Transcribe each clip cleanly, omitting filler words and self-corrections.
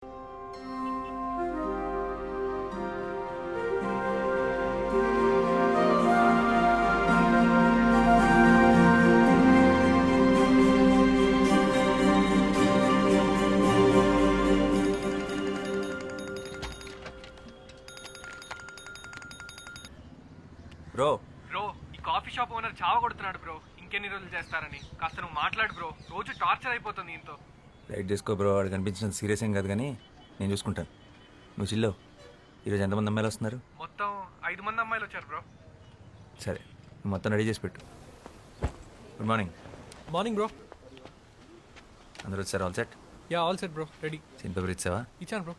Bro bro ఈ coffee shop owner చావ కొడుతున్నాడు bro. ఇంకెన్ని రోజులు చేస్తారని కాస్త నువ్వు మాట్లాడు బ్రో. రోజు టార్చర్ అయిపోతుంది దీంతో. రైట్ చేసుకో బ్రో. వాడు కనిపించినంత సీరియస్ ఏం కాదు కానీ నేను చూసుకుంటాను. నువ్వు చిల్లో. ఈరోజు ఎంతమంది అమ్మాయిలు వస్తున్నారు? మొత్తం 5 మంది అమ్మాయిలు వచ్చారు బ్రో. సరే నువ్వు మొత్తం రెడీ చేసి పెట్టు. Good morning. Morning bro. అందరూ వచ్చారు? All set? Yeah all set bro, ready. Scene paper ఇచ్చావా? ఇచ్చాను bro.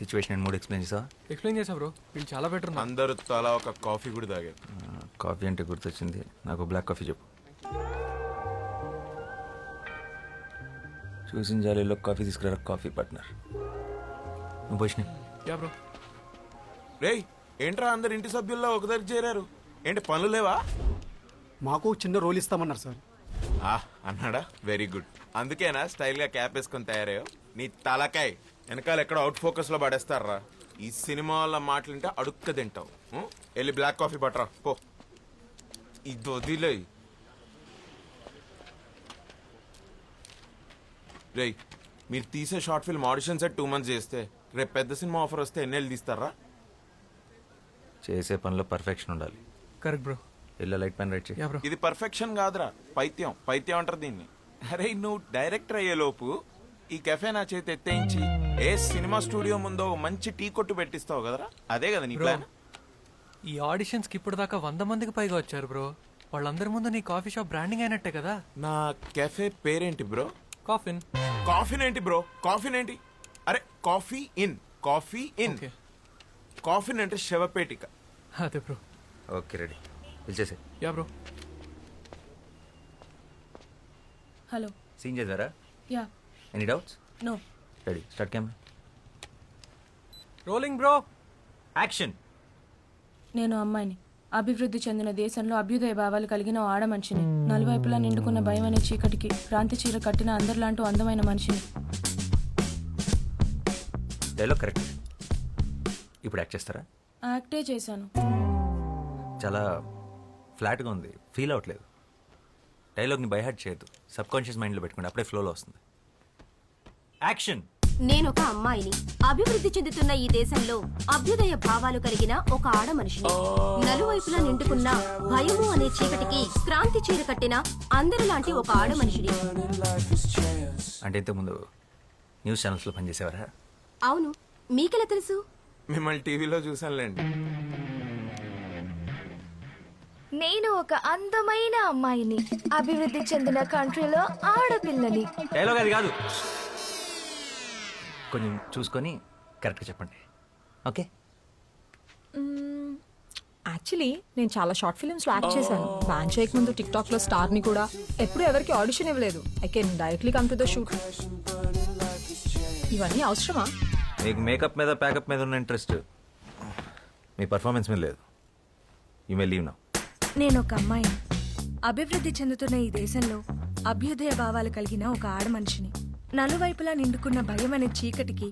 Situation and mood explain చేసావా? ఎక్స్ప్లెయిన్ చేసా బ్రో. వీళ్ళు చాలా బెటర్. అందరూ తలా ఒక కాఫీ కూడా తాగారు. కాఫీ అంటే గుర్తొచ్చింది, నాకు బ్లాక్ కాఫీ చెప్పు. చూసిన జాలీలో కాఫీ తీసుకురా. కాఫీ పార్ట్నర్ నువ్వు పోషిని. Yeah bro. రేయ్ ఏంట్రా అందరు ఇంటి సభ్యుల్లో ఒక దగ్గర చేరారు? ఏంటి పనులు లేవా? మాకు చిన్న రోల్ ఇస్తామన్నారు సార్. అన్నాడా? Very good. అందుకేనా స్టైల్గా క్యాప్ వేసుకొని తయారయ్యో? నీ తలకాయ్ వెనకాల ఎక్కడ అవుట్ ఫోకస్లో పడేస్తారా? ఈ సినిమా వాళ్ళ మాటలుంటే అడుక్క తింటావు. వెళ్ళి బ్లాక్ కాఫీ పట్టరా పో. ఇది వదిలే. రేయ్ మీరు తీసే short film audition set 2 months చేస్తే రేపు పెద్ద సినిమా ఆఫర్ వస్తే ఎన్నేళ్ళు తీస్తారా? చేసే పనిలో పర్ఫెక్షన్ ఉండాలి. Correct bro. ఇలా లైట్ పెన్ రైట్ చేయి. Yeah bro. ఇది పర్ఫెక్షన్ కాదురా, పైత్యం. పైత్యం అంటారు దీన్ని. అరే నువ్వు డైరెక్టర్ అయ్యేలోపు ఈ కెఫే నా చేతి ఎత్తేయించి ఏ సినిమా స్టూడియో ముందో మంచి టీ కొట్టు పెట్టిస్తావు కదరా, అదే కదా నీ ప్లాన్? ఈ ఆడిషన్స్కి ఇప్పుడు దాకా 100 మందికి పైగా వచ్చారు బ్రో. వాళ్ళందరి ముందు నీ కాఫీ షాప్ బ్రాండింగ్ అయినట్టే కదా. నా కెఫే పేరేంటి బ్రో? కాఫిన్. కాఫీన్ ఏంటి బ్రో? కాఫీన్ ఏంటి? అరే coffee in, coffee in. Okay. Coffin అంటే శవపేటిక. అదే బ్రో. ఓకే రెడీ, పిలిచేసే. Yeah bro. హలో. సీన్ చేద్దారా? Yeah. Any doubts? No. Ready, start camera. Rolling bro. Action. నేను అమ్మాయిని. అభివృద్ధి చెందిన దేశంలో అభ్యుదయ భావాలు కలిగిన ఓ ఆడ మనిషిని. నలువైపులా నిండుకున్న భయం అనే చీకటికి క్రాంతి చీర కట్టిన అందరిలాంటి అందమైన మనిషిని. Dialogue correct. ఇప్పుడు యాక్ట్ చేస్తారా? యాక్టే చేశాను. చాలా ఫ్లాట్గా ఉంది, ఫీల్ అవ్వట్లేదు. డైలాగ్ని బైహార్ట్ చేయొద్దు, సబ్ కాన్షియస్ మైండ్లో పెట్టుకోండి, అప్పుడే ఫ్లోలో వస్తుంది. యాక్షన్. నేనొక అమ్మాయిని. అభివృద్ధి చెందుతున్న ఈ దేశంలో అభ్యుదయ భావాలు కలిగిన ఒక ఆడ మనిషిని. నలువైపులా నిండుకున్న భయము అనే చీకటికి క్రాంతి చీర కట్టిన అందరిలాంటి ఒక ఆడ మనిషిని. అంటే ఇంతకుముందు న్యూస్ ఛానల్స్లో పనిచేసేవారా? అవును, మీకెలా తెలుసు? మిమ్మల్ని టీవీలో చూసానులేండి. నేను ఒక అందమైన అమ్మాయిని. అభివృద్ధి చెందిన కంట్రీలో ఆడపిల్లని. డైలాగ్ అది కాదు, కొంచెం చూసుకొని కరెక్ట్గా చెప్పండి. ఓకే. యాక్చువల్లీ నేను చాలా షార్ట్ ఫిల్మ్స్లో యాక్ట్ చేశాను. బ్యాన్ చేయక ముందు టిక్ టాక్లో స్టార్ని కూడా. ఎప్పుడు ఎవరికి ఆడిషన్ ఇవ్వలేదు. I can directly come to the shoot. ఇవన్నీ అవసరమా? మీకు మేకప్ మీద ప్యాకప్ మీద ఉన్న ఇంట్రెస్ట్ మీ పర్ఫార్మెన్స్ మీద లేదు. You may leave now. నేను ఒక అమ్మాయిని. అభివృద్ధి చెందుతున్న ఈ దేశంలో అభ్యుదయ భావాలు కలిగిన ఒక ఆడ మనిషిని. నలువైపులా నిండుకున్న భయం అనే చీకటికి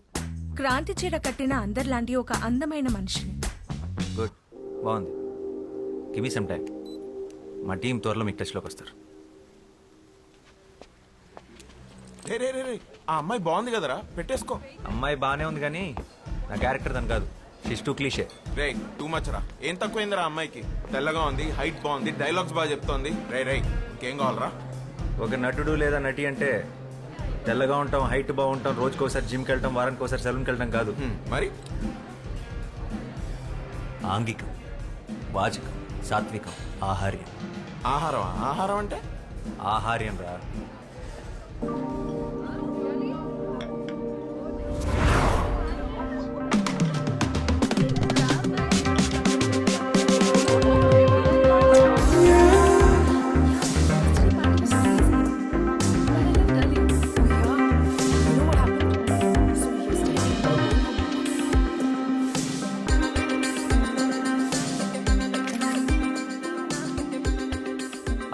క్రాంతి చీర కట్టిన అందరిలాంటి ఒక అందమైన మనిషిని. గుడ్, బాగుంది. Give me some time. మా టీం త్వరలో మీకు టచ్లోకి వస్తారు. రే రే రే రే, ఆ అమ్మాయి బాగుంది కదరా, పెట్టేసుకో. అమ్మాయి బాగానే ఉంది కానీ నా క్యారెక్టర్ దాని కాదు. She's too cliche. రే టూ మచ్ రా. ఏం తక్కువైందిరా అమ్మాయికి? తెల్లగా ఉంది, హైట్ బాగుంది, డైలాగ్స్ బాగా చెప్తోంది. రే రే ఇంకేం కావాలరా? ఒక నటుడు లేదా నటి అంటే తెల్లగా ఉంటాం, హైట్ బాగుంటాం, రోజుకి ఒకసారి జిమ్కి వెళ్ళటం, వారానికి ఒకసారి సెలూన్కి వెళ్ళటం కాదు. మరి ఆంగికం, వాచకం, సాత్వికం, ఆహార్యం. ఆహారం? ఆహారం అంటే ఆహార్యం రా.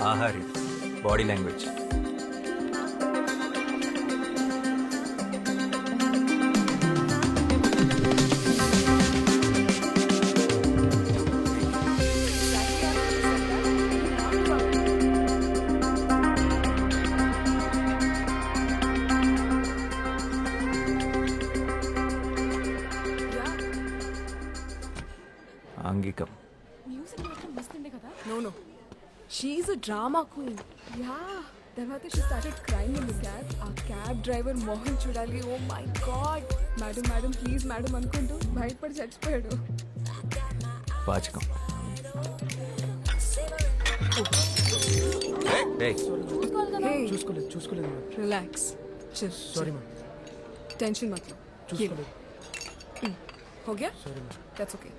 ఆహార్యం, బాడీ లాంగ్వేజ్. ఆంగికం. No, no. She's a drama queen. Yeah. తర్వాత she started crying in the cab. ఆ క్యాబ్ డ్రైవర్ మోహన్ చూడాలి. Oh my God. Madam madam please madam అనుకుంటూ బయటపడి చచ్చిపోయాడు. వాచకం. ఏయ్, Hey, చూసుకోలేదు relax. Chill. Sorry ma'am. Tension मत लो. చూసుకోలేదు. हो गया? That's okay.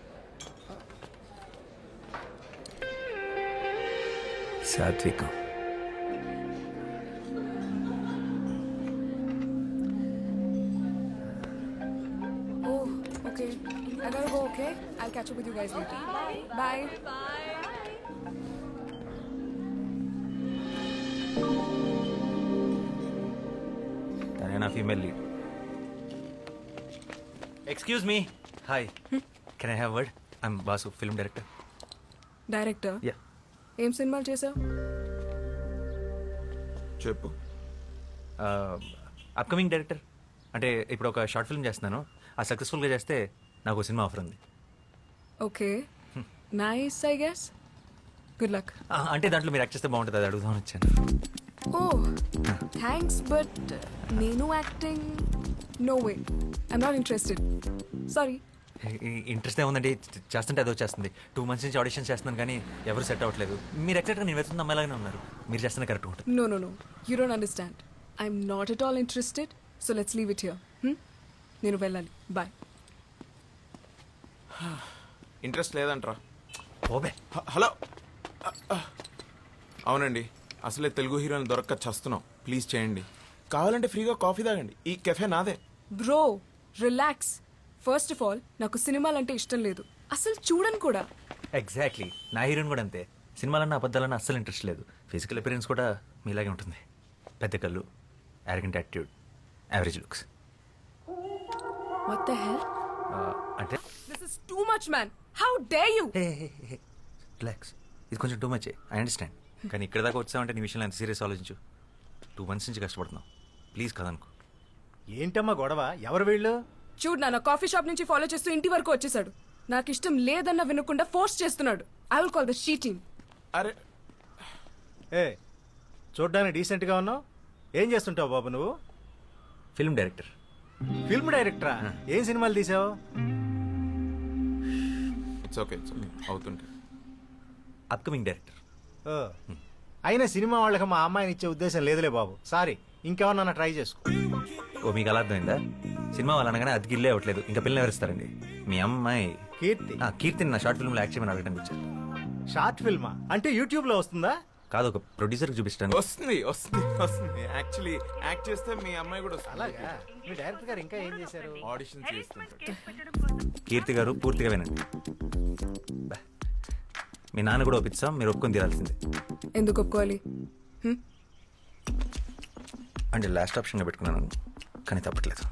సాత్వికం. Oh, okay. I gotta go, okay? I'll catch up with you guys later. Bye. తనే నా female lead. Excuse me. Hi, can I have word? I'm boss, film director. Director yeah. ఏం సినిమాలు చేసావు? చెప్పు. Upcoming director. అంటే ఇప్పుడు ఒక short film చేస్తున్నాను. ఆ సక్సెస్ఫుల్గా చేస్తే నాకు ఒక సినిమా ఆఫర్ ఉంది. Okay nice I guess. Good luck. అంటే దాంట్లో మీరు యాక్ట్ చేస్తే బాగుంటుంది, అది అడుగుదామని వచ్చాను. ఓ థ్యాంక్స్ బట్ నేను acting no way. I'm not interested. Sorry. Interest ఏముందండి, చేస్తుంటే అదో చేస్తుంది. 2 months నుంచి ఆడిషన్ చేస్తున్నాను కానీ ఎవరు సెట్ అవ్వట్లేదు. మీరు ఎగ్జాక్ట్గా నేను వెతున్న అమ్మాయిలాగానే ఉన్నారు. మీరు చేస్తున్న కరెక్ట్ ఉంటుంది. No no no you don't understand. I'm not at all interested. So let's leave it here. నేను వెళ్ళాలి. బాయ్. ఇంట్రెస్ట్ లేదంట్రా? ఓబే. హలో. అవునండి, అసలే తెలుగు హీరోని దొరక్క చస్తున్నాం. ప్లీజ్ చేయండి. కావాలంటే ఫ్రీగా కాఫీ తాగండి. ఈ కెఫే నాదే. Bro relax. First of all నాకు సినిమాలంటే ఇష్టం లేదు, అసలు చూడను కూడా. ఎగ్జాక్ట్లీ, నా హీరోయిన్ కూడా అంతే. సినిమాలన్నా అబద్ధాలన్నా అస్సలు ఇంట్రెస్ట్ లేదు. ఫిజికల్ అపిరెన్స్ కూడా మీలాగే ఉంటుంది. పెద్ద కళ్ళు, arrogant attitude, average looks. What the hell? అంటే This is too much, man. How dare you? Relax, ఇది కొంచెం టూ మచ్. I understand. కానీ ఇక్కడ దాకా వచ్చావంటే నీ విషయంలో ఎంత సీరియస్ ఆలోచించు. 2 months నుంచి కష్టపడుతున్నావు. ప్లీజ్ కదనుకో. ఏంటమ్మా గొడవ? ఎవరు వీళ్ళు? చూడు నాన్న కాఫీ షాప్ నుంచి ఫాలో చేస్తూ ఇంటి వరకు వచ్చేసాడు. నాకు ఇష్టం లేదన్న వినకుండా ఫోర్స్ చేస్తున్నాడు. I will call the she team. అరే ఏ చూడ్డానికి డీసెంట్గా ఉన్నావు. ఏం చేస్తుంటావు బాబు నువ్వు? Film director. ఫిల్మ్ డైరెక్టరా? ఏం సినిమాలు తీసావు? ఇట్స్ ఓకే అవుతుంటే. Upcoming director. ఓ, అయినా సినిమా వాళ్ళకి మా అమ్మాయిని ఇచ్చే ఉద్దేశం లేదులే బాబు. సారీ, ఇంకెవరన్నా ట్రై చేసుకో. ఓ, మీకు అలా అర్థమైందా? సినిమా వాళ్ళు అనగానే అది గిల్లే అవ్వట్లేదు, ఇంకా పిల్లలు ఎవరిస్తారండి? మీ అమ్మాయి కీర్తి. కీర్తిని నా షార్ట్ ఫిల్మ్లో యాక్ట్ చేయమని అడగడానికి వచ్చాను. షార్ట్ ఫిల్మా? అంటే యూట్యూబ్లో వస్తుందా? కాదు, ఒక ప్రొడ్యూసర్కి చూపిస్తాను. వస్తుంది వస్తుంది వస్తుంది. యాక్చువల్లీ యాక్ట్ చేస్తే మీ అమ్మాయి కూడా వస్తుంది. అలాగా? మీ డైరెక్టర్ గారు ఇంకా ఏం చేశారు? ఆడిషన్ చేస్తుంటాడు. కీర్తి గారు పూర్తిగా వినండి. బా. మీ నాన్న కూడా ఒప్పిస్తాం, మీరు ఒప్పుకొని తీరాల్సిందే. ఎందుకు ఒప్పుకోవాలి? అంటే లాస్ట్ ఆప్షన్గా పెట్టుకున్నాను, కానీ తప్పట్లేదు.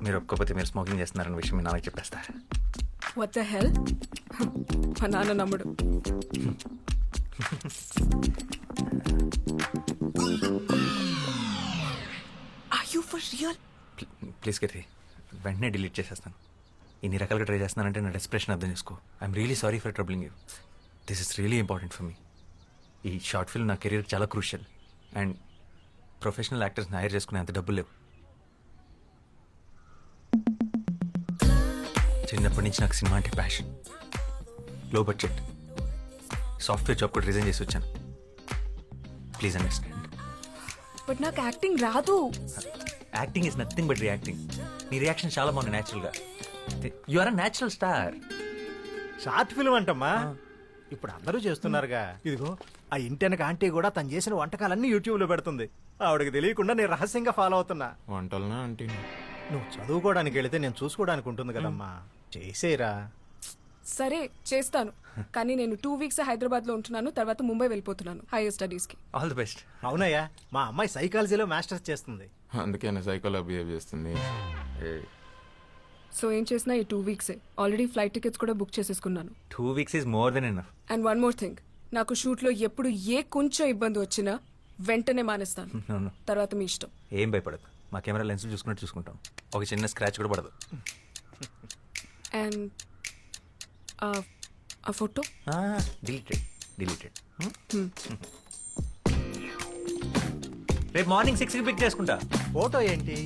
మీరు ఒప్పుకోకపోతే మీరు స్మోకింగ్ చేస్తున్నారన్న విషయం మీ నాన్నకి చెప్పేస్తా. What the hell? మా నాన్న నమ్ముడు. Are you for real? Please Keerthi, వెంటనే డిలీట్ చేసేస్తాను. ఇన్ని రకాలుగా ట్రై చేస్తున్నానంటే నా డెస్ప్రెషన్ అర్థం చేసుకో. I'm really sorry for troubling you. This is really important for me. ఈ షార్ట్ ఫిల్మ్ నా కెరీర్ చాలా క్రూషియల్. అండ్ ప్రొఫెషనల్ యాక్టర్స్ని హైర్ చేసుకునే అంత డబ్బులు లేవు. చిన్నప్పటి నుంచి నాకు సినిమా అంటే passion. Low budget software job కూడా రిజైన్ చేసి వచ్చాను. Please understand. బట్ నాకు యాక్టింగ్ రాదు. Acting is nothing but reacting. నీ రియాక్షన్ చాలా బాగుంది న్యాచురల్గా. You are a natural star. Short film అంటమ్మా, ఇప్పుడు అందరూ చేస్తున్నారుగా. ఇదిగో ఆ ఇంటెనక ఆంటీ కూడా తను చేసిన వంటకాలన్నీ యూట్యూబ్లో పెడుతుంది. ఆవిడకి తెలియకుండా నేను రహస్యంగా ఫాలో అవుతున్నా. వంటలనా అంటే నువ్వు చదువుకోవడానికి వెళితే నేను చూసుకోవడానికి ఉంటుంది కదమ్మా. చేసేరా. సరే చేస్తాను, కానీ నేను 2 weeks హైదరాబాద్ లో ఉంటున్నాను. తర్వాత ముంబై వెళ్ళిపోతున్నాను హైయర్ స్టడీస్ కి. All the best. అవునయ్యా, మా అమ్మాయి సైకాలజీలో మాస్టర్స్ చేస్తుంది. అందుకే సైకోలో బిహేవ్ చేస్తుంది. సో ఏం చేసినా ఈ 2 weeks ఆల్రెడీ ఫ్లైట్ టికెట్స్ కూడా బుక్ చేసేసుకున్నాను. 2 weeks is more than enough. And one more thing, నాకు షూట్ లో ఎప్పుడు ఏ కొంచెం ఇబ్బంది వచ్చినా వెంటనే మానేస్తాను. No, no. తర్వాత మీ ఇష్టం. ఏం భయపడదు, మా కెమెరా లెన్స్ చూసుకున్నట్టు చూసుకుంటాం. ఒక చిన్న స్క్రాచ్ కూడా పడదు. అండ్ ఆ ఫోటో డిలీటెడ్ రేపు మార్నింగ్ 6కి పిక్ చేసుకుంటా. ఫోటో ఏంటి?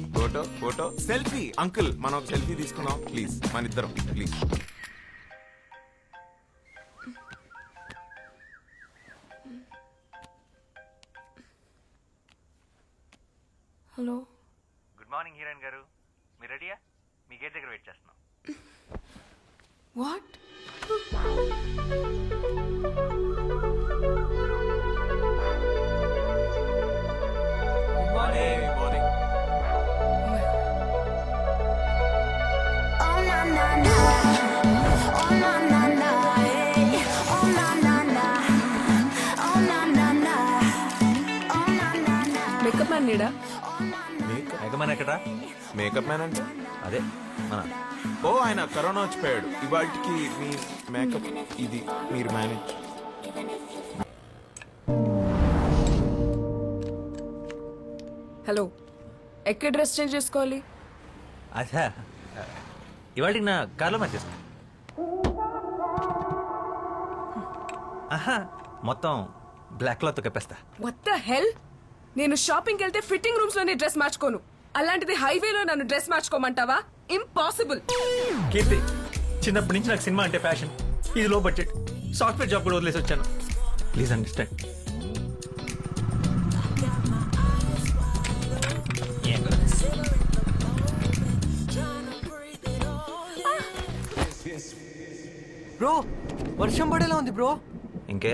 Photo selfie. అంకుల్ మనం ఒక సెల్ఫీ తీసుకున్నాం ప్లీజ్, మన ఇద్దరం please. Hello. Good morning heroine గారు, మీరు రెడీయా? మీ గేట్ దగ్గర వెయిట్ చేస్తున్నాం. వాట్? మార్నింగ్. మేకప్ మ్యాన్ నీడా? మేకమాన్ ఎక్కడా? మేకప్ మ్యాన్ అంటే అదే మన ఓ ఆయన కరోనా వచ్చిపోయాడు. ఇవాటికి మీ మేకప్ ఇది మీరు మేనేజ్. హలో, ఎక్కడ డ్రెస్ చేంజ్ చేసుకోవాలి? అదే ఇవాళకి నా కార్లో మార్చేస్తా. ఆహా, మొత్తం బ్లాక్ క్లాత్ కప్పేస్తా. What the hell? నేను షాపింగ్కి వెళ్తే ఫిట్టింగ్ రూమ్స్ లోనే డ్రెస్ మార్చుకోను, అలాంటిది హైవేలో నన్ను డ్రెస్ మార్చుకోమంటావా? ఇంపాసిబుల్. కీర్తి, చిన్నప్పటి నుంచి నాకు సినిమా అంటే ప్యాషన్. ఇది లో బడ్జెట్, సాఫ్ట్వేర్ జాబ్ కూడా వదిలేసి వచ్చాను. Please understand. బ్రో వర్షం పడేలా ఉంది బ్రో. ఇంకే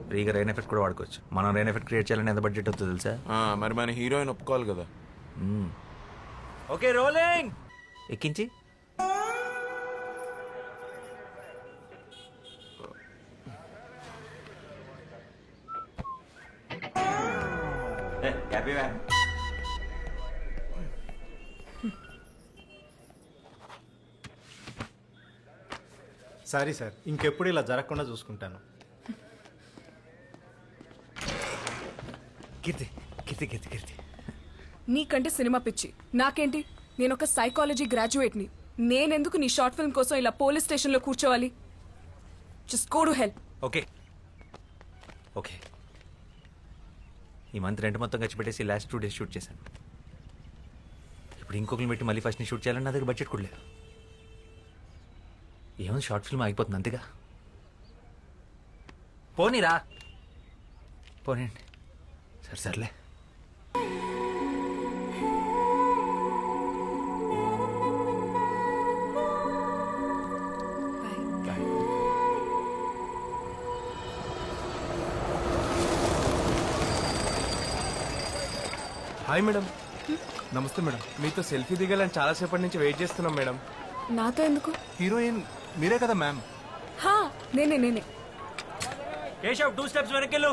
ఫ్రీగా రెయిన్ ఎఫెక్ట్ కూడా వాడుకోవచ్చు. మనం రెయిన్ ఎఫెక్ట్ క్రియేట్ చేయాలని ఎంత బడ్జెట్ అవుతుందో తెలుసా? మరి మన హీరోయిన్ ఒప్పుకోవాలి కదా. Okay rolling. ఎక్కించి సారీ సార్, ఇంకెప్పుడు ఇలా జరగకుండా చూసుకుంటాను. కీర్తి కీర్తి కీర్తి కీర్తి నీకంటే సినిమా పిచ్చి, నాకేంటి? నేను ఒక సైకాలజీ గ్రాడ్యుయేట్ని. నేనెందుకు నీ షార్ట్ ఫిల్మ్ కోసం ఇలా పోలీస్ స్టేషన్లో కూర్చోవాలి? Just go to help. Okay okay, ఈ మంత్ రెంట్ మొత్తం ఖర్చు పెట్టేసి లాస్ట్ 2 days షూట్ చేశాను. ఇప్పుడు ఇంకొకరిని పెట్టి మళ్ళీ ఫస్ట్ షూట్ చేయాలని నా దగ్గర బడ్జెట్ కూడా లేదు. ఏమైనా షార్ట్ ఫిల్మ్ ఆగిపోతుంది అంతేగా. పోనీరా, పోనీండి. సర్లే. Hi madam. నమస్తే మేడం. మీతో సెల్ఫీ దిగాలని చాలాసేపటి నుంచి వెయిట్ చేస్తున్నాం మేడం. నాతో ఎందుకు? హీరోయిన్ మీరే కదా మ్యామ్. హా, నేనే. కేశవ్ 2 steps వెనకెళ్ళు.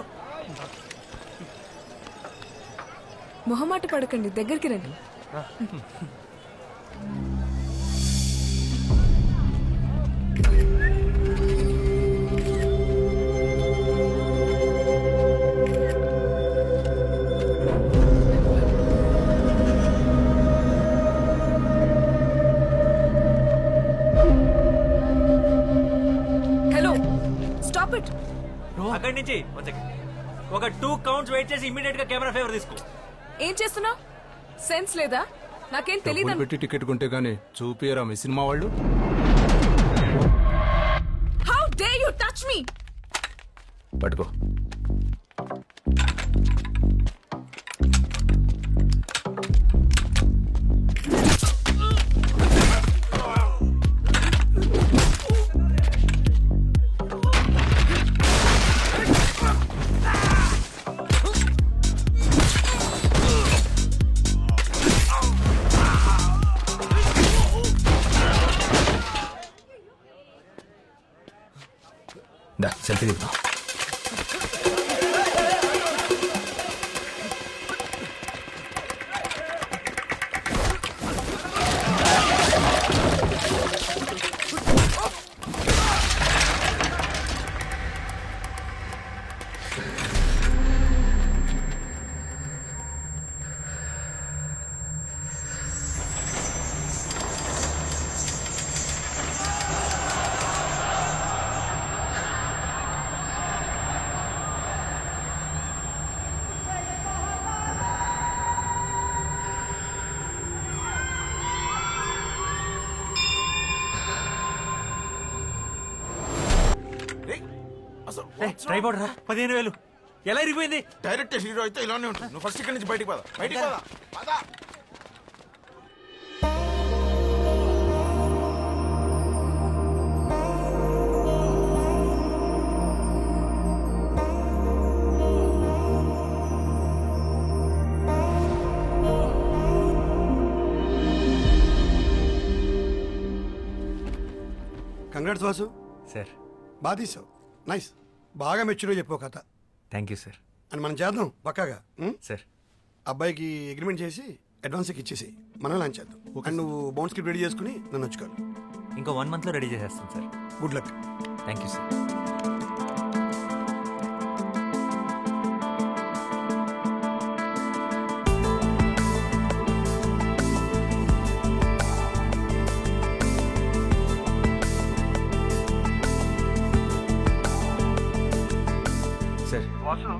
మొహమాట పడకండి, దగ్గరికి రండి. Hello, stop it. అక్కడి నుంచి ఒక 2 counts వెయిట్ చేసి ఇమీడియట్ గా కెమెరా ఫేవర్ తీసుకో. ఏం చేస్తున్నావు? సెన్స్ లేదా? నాకేం తెలీదు. పెట్టి టికెట్ కొంటే గానీ చూపియరా మీ సినిమా వాళ్ళు. How day you touch me? పట్టుకో. దా సెల్ఫీ దిగుతాం. ట్రైపాడ్ రా 15,000 ఎలా ఇరిగిపోయింది? డైరెక్ట్ హీరో అయితే ఇలానే ఉంటుంది. నువ్వు ఫస్ట్ ఇక్కడి నుంచి బయటికి పద. బయటికి పద. పద. కంగ్రాట్స్ వాసు, సార్ బాగా తీసావు. నైస్, బాగా మెచ్యూర్గా చెప్పు కథ. Thank you sir. అని మనం చేద్దాం పక్కాగా. సార్ అబ్బాయికి అగ్రిమెంట్ చేసి అడ్వాన్స్ ఇచ్చేసి మనం లాంచ్ చేద్దాం. అండ్ నువ్వు బౌండ్ స్క్రిప్ట్ రెడీ చేసుకుని నన్ను వచ్చుకోవాలి. ఇంకో 1 monthలో రెడీ చేసేస్తాను sir. Good luck. Thank you sir. Sir Vasu,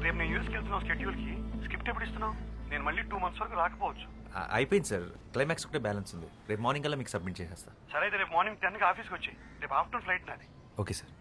రేపు నేను యూఎస్కి వెళ్తున్నావు స్కెడ్యూల్కి. స్క్రిప్ట్ ఎప్పుడు ఇస్తున్నావు? నేను మళ్ళీ 2 months వరకు రాకపోవచ్చు. అయిపోయింది సార్. క్లైమాక్స్ ఒకటే బ్యాలెన్స్ ఉంది. రేపు మార్నింగ్ కల్లా మీకు సబ్మిట్ చేసేస్తా. సరే అయితే రేపు మార్నింగ్ 10కి ఆఫీస్కి వచ్చి, రేపు ఆఫ్టర్నూన్ ఫ్లైట్ నాది. Okay sir.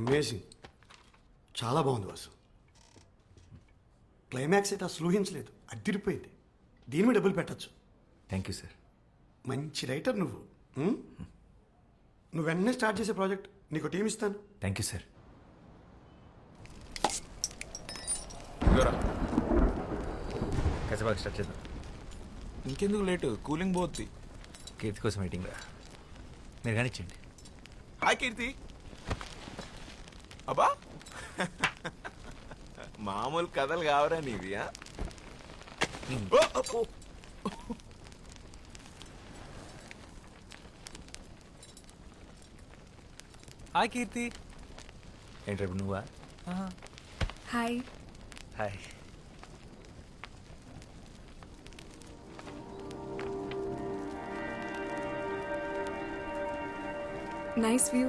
అమేజింగ్, చాలా బాగుంది వాసు. క్లైమాక్స్ అయితే అసలు ఊహించలేదు, అదిరిపోయింది. దీని మీద డబ్బులు పెట్టచ్చు. Thank you sir. మంచి రైటర్ నువ్వు. నువ్వు వెంటనే స్టార్ట్ చేసే ప్రాజెక్ట్, నీకు టీం ఇస్తాను. Thank you sir. ఇదిగోరా. కసబాగా స్టార్ట్ చేద్దాం. ఇంకెందుకు లేటు? కూలింగ్ పోద్ది. కీర్తి కోసం వెయిటింగ్ రా. మీరు కానిచ్చేయండి. హాయ్ కీర్తి. అబ్బా మామూలు కథలు కావరా నీవి? హాయ్ కీర్తి. ఏంటి రేపు నువ్వా? హాయ్. హాయ్. Nice view.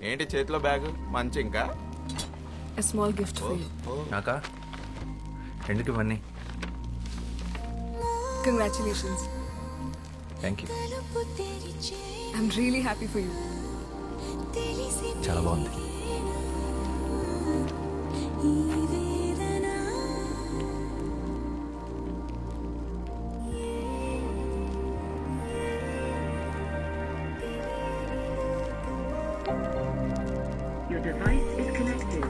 ఏంటి చేతిలో బ్యాగ్? మంచి ఇంకా A small gift for you. నాకా? ఎందుకు ఇవన్నీ? Congratulations. Thank you. I'm really happy for you. చాలా బాగుంది. Your device is connected.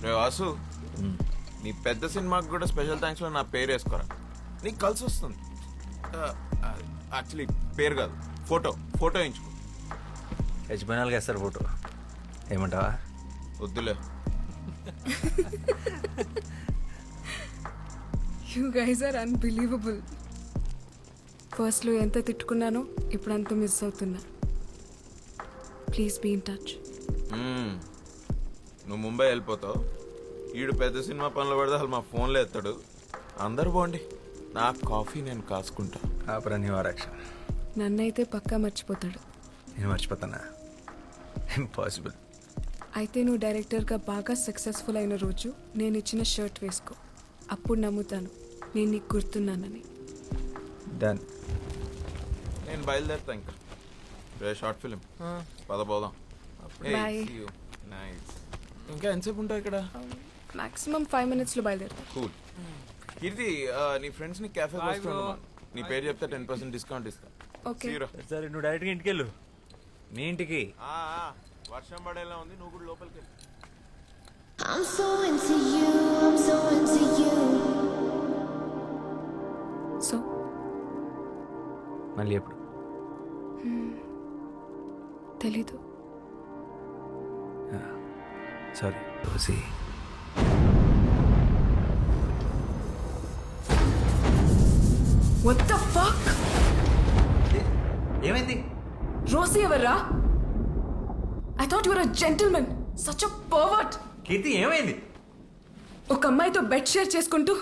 రే వాసు, నీ పెద్ద సినిమాకి కూడా స్పెషల్ థ్యాంక్స్ లో నా పేరు వేసుకోరా. నీకు కలిసి వస్తుంది. యాక్చువల్లీ పేరు కాదు, ఫోటో వేయించుకో. యజమానాలుగా వేస్తారు ఫోటో. ఏమంటావా? వద్దులే. You guys are unbelievable. ఫస్ట్లో ఎంత తిట్టుకున్నానో ఇప్పుడు అంత మిస్ అవుతున్నా. Please be in touch. నువ్వు ముంబై వెళ్ళిపోతావు, ఈడు పెద్ద సినిమా పనులు పడితే అసలు మా ఫోన్లో ఎత్తాడు. అందరు బాగుండి, నా కాఫీ నేను కాసుకుంటా. ఆపరాక్ష, నన్నైతే పక్కా మర్చిపోతాడు. నేను మర్చిపోతానా? ఇంపాసిబుల్. అయితే నువ్వు డైరెక్టర్గా బాగా సక్సెస్ఫుల్ అయిన రోజు నేను ఇచ్చిన షర్ట్ వేసుకో. అప్పుడు నమ్ముతాను నేను నీకు గుర్తున్నానని. డన్. నేను బయలుదేరుతా ఇంకా. రే షార్ట్ ఫిలిం పద పోదాం. Bye. నైస్. ఇంకా ఎంతసేపు ఉంటావు ఇక్కడ? మాక్సిమం 5 minutesలో బయలుదేరుతా. కూల్. కీర్తి, నీ ఫ్రెండ్స్ నీ క్యాఫే వస్తాను. నీ పేరు చెప్తే 10% డిస్కౌంట్ ఇస్తా. ఓకే. సరే నువ్వు డైరెక్ట్గా ఇంటికి వెళ్ళు. మీ ఇంటికి వర్షం పడేలా ఉంది, నువ్వు కూడా లోపలికి వెళ్ళు. I'm so into you, I'm so into you. So మళ్ళీ ఎప్పుడు? తెలీదు. Sorry Rosie. What the fuck? ఏమైంది? రోసీ ఎవర్రా? I thought you were a gentleman. Such a pervert. కీర్తి ఏమైంది? ఒక అమ్మాయితో బెడ్ షేర్ చేసుకుంటూ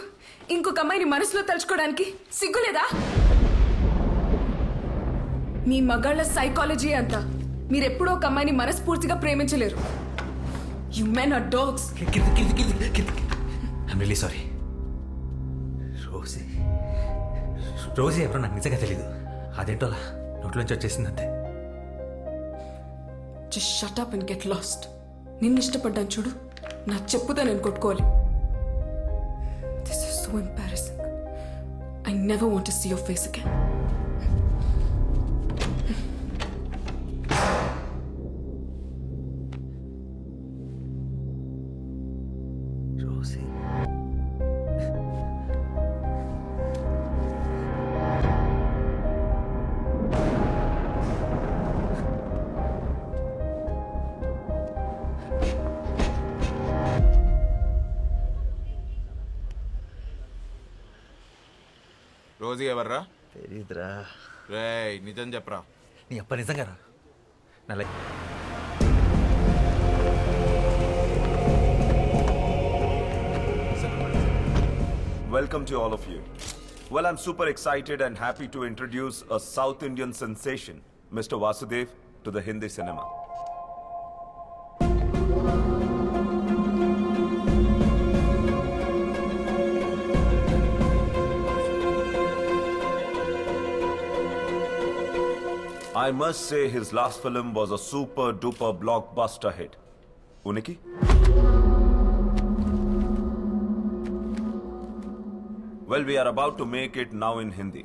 ఇంకొక అమ్మాయిని మనసులో తలుచుకోవడానికి సిగ్గులేదా? మీ మగాళ్ళ సైకాలజీ అంతా మీరెప్పుడూ ఒక అమ్మాయిని మనస్ఫూర్తిగా ప్రేమించలేరు. You men are dogs. I'm really sorry. Rosie ఎవరో నాకు నిజంగా తెలీదు. అదేంటోలా నోట్లోంచి వచ్చేసింది అంతే. Just shut up and get lost. నిన్ను ఇష్టపడ్డాను చూడు, నా చెప్పుతో నేను కొట్టుకోవాలి. This is so embarrassing. I never want to see your face again. Rosie రోజు ఎవర్రా? తెలీదురా. రే నిజం చెప్పరా. నీ అప్ప నిజంగా రా. నా life Welcome to all of you. Well, I'm super excited and happy to introduce a South Indian sensation, Mr. Vasudev, to the Hindi cinema. I must say his last film was a super duper blockbuster hit. Uniki? Well, we are about to make it now in Hindi.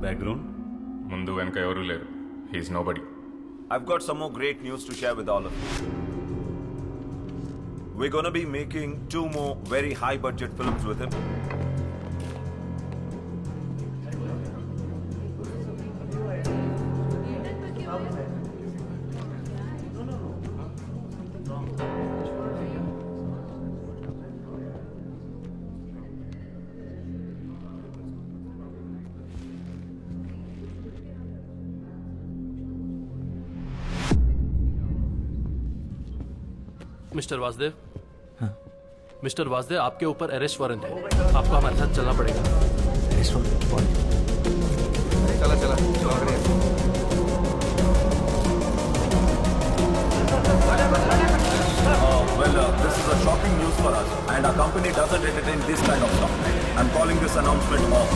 Background? Mundu venka evaru leru. He is nobody. I've got some more great news to share with all of you. We're gonna be making 2 more very high budget films with him. Mister Vasudev, mister Vasudev, आपके ऊपर arrest warrant है. आपको हमारे साथ चलना पड़ेगा. चला चला Well, this is a shocking news for us, and our company doesn't entertain this kind of stuff. I'm calling this announcement off.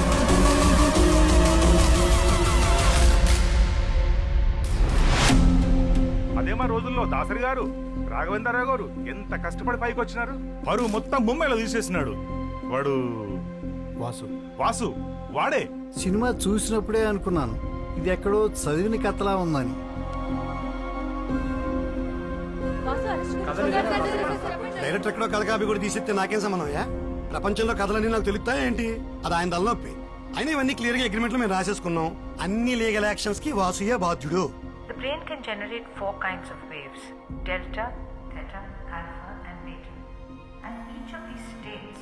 అదేమా రోజుల్లో దాసరి గారు, రాఘవేంద్రరావు గారు ఎంత కష్టపడి పైకి వచ్చినారు. పరువు మొత్తం ముంబైలో తీసేసినాడు వాడు. వాసు వాడే. సినిమా చూసినప్పుడే అనుకున్నాను ఇది ఎక్కడో చదివిన కథలా ఉందని. డైరెక్టర్ ఎక్కడో కథ కాపీ కూడా తీసేస్తే నాకేం సంబంధం? ప్రపంచంలో కథలన్నీ నాకు తెలుస్తాయా ఏంటి? అది ఆయన తలనొప్పి. అయినా ఇవన్నీ క్లియర్ గా అగ్రిమెంట్ లో మేము రాసేసుకున్నాం. అన్ని లీగల్ యాక్షన్స్ కి వాసుయే బాధ్యుడు. The brain can generate 4 kinds of waves: delta, theta, alpha, and beta. And each of these states.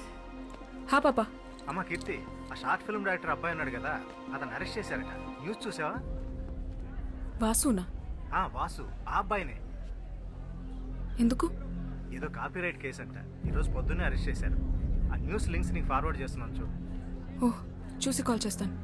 హా పాపా. అమ్మ కీర్తి, ఆ షార్ట్ ఫిల్మ్ డైరెక్టర్ అబ్బాయి ఉన్నాడు కదా, అతను అరెస్ట్ చేశారట. న్యూస్ చూసావా? వాసునా? వాసు, ఆ అబ్బాయినే. ఎందుకు? ఏదో కాపీరైట్ కేసు అంట. ఈరోజు పొద్దున్నే అరెస్ట్ చేశారు. ఆ న్యూస్ లింక్స్ నీకు ఫార్వర్డ్ చేస్తున్నాను చూడు. ఓహ్, చూసి కాల్ చేస్తాను.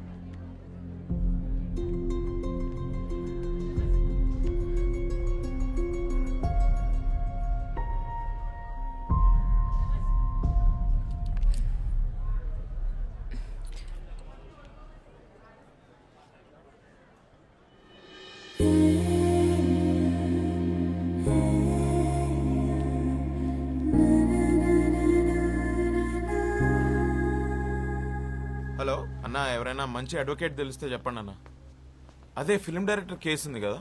హలో అన్న, ఎవరైనా మంచి అడ్వకేట్ తెలిస్తే చెప్పండి అన్న. అదే ఫిల్మ్ డైరెక్టర్ కేసు ఉంది కదా.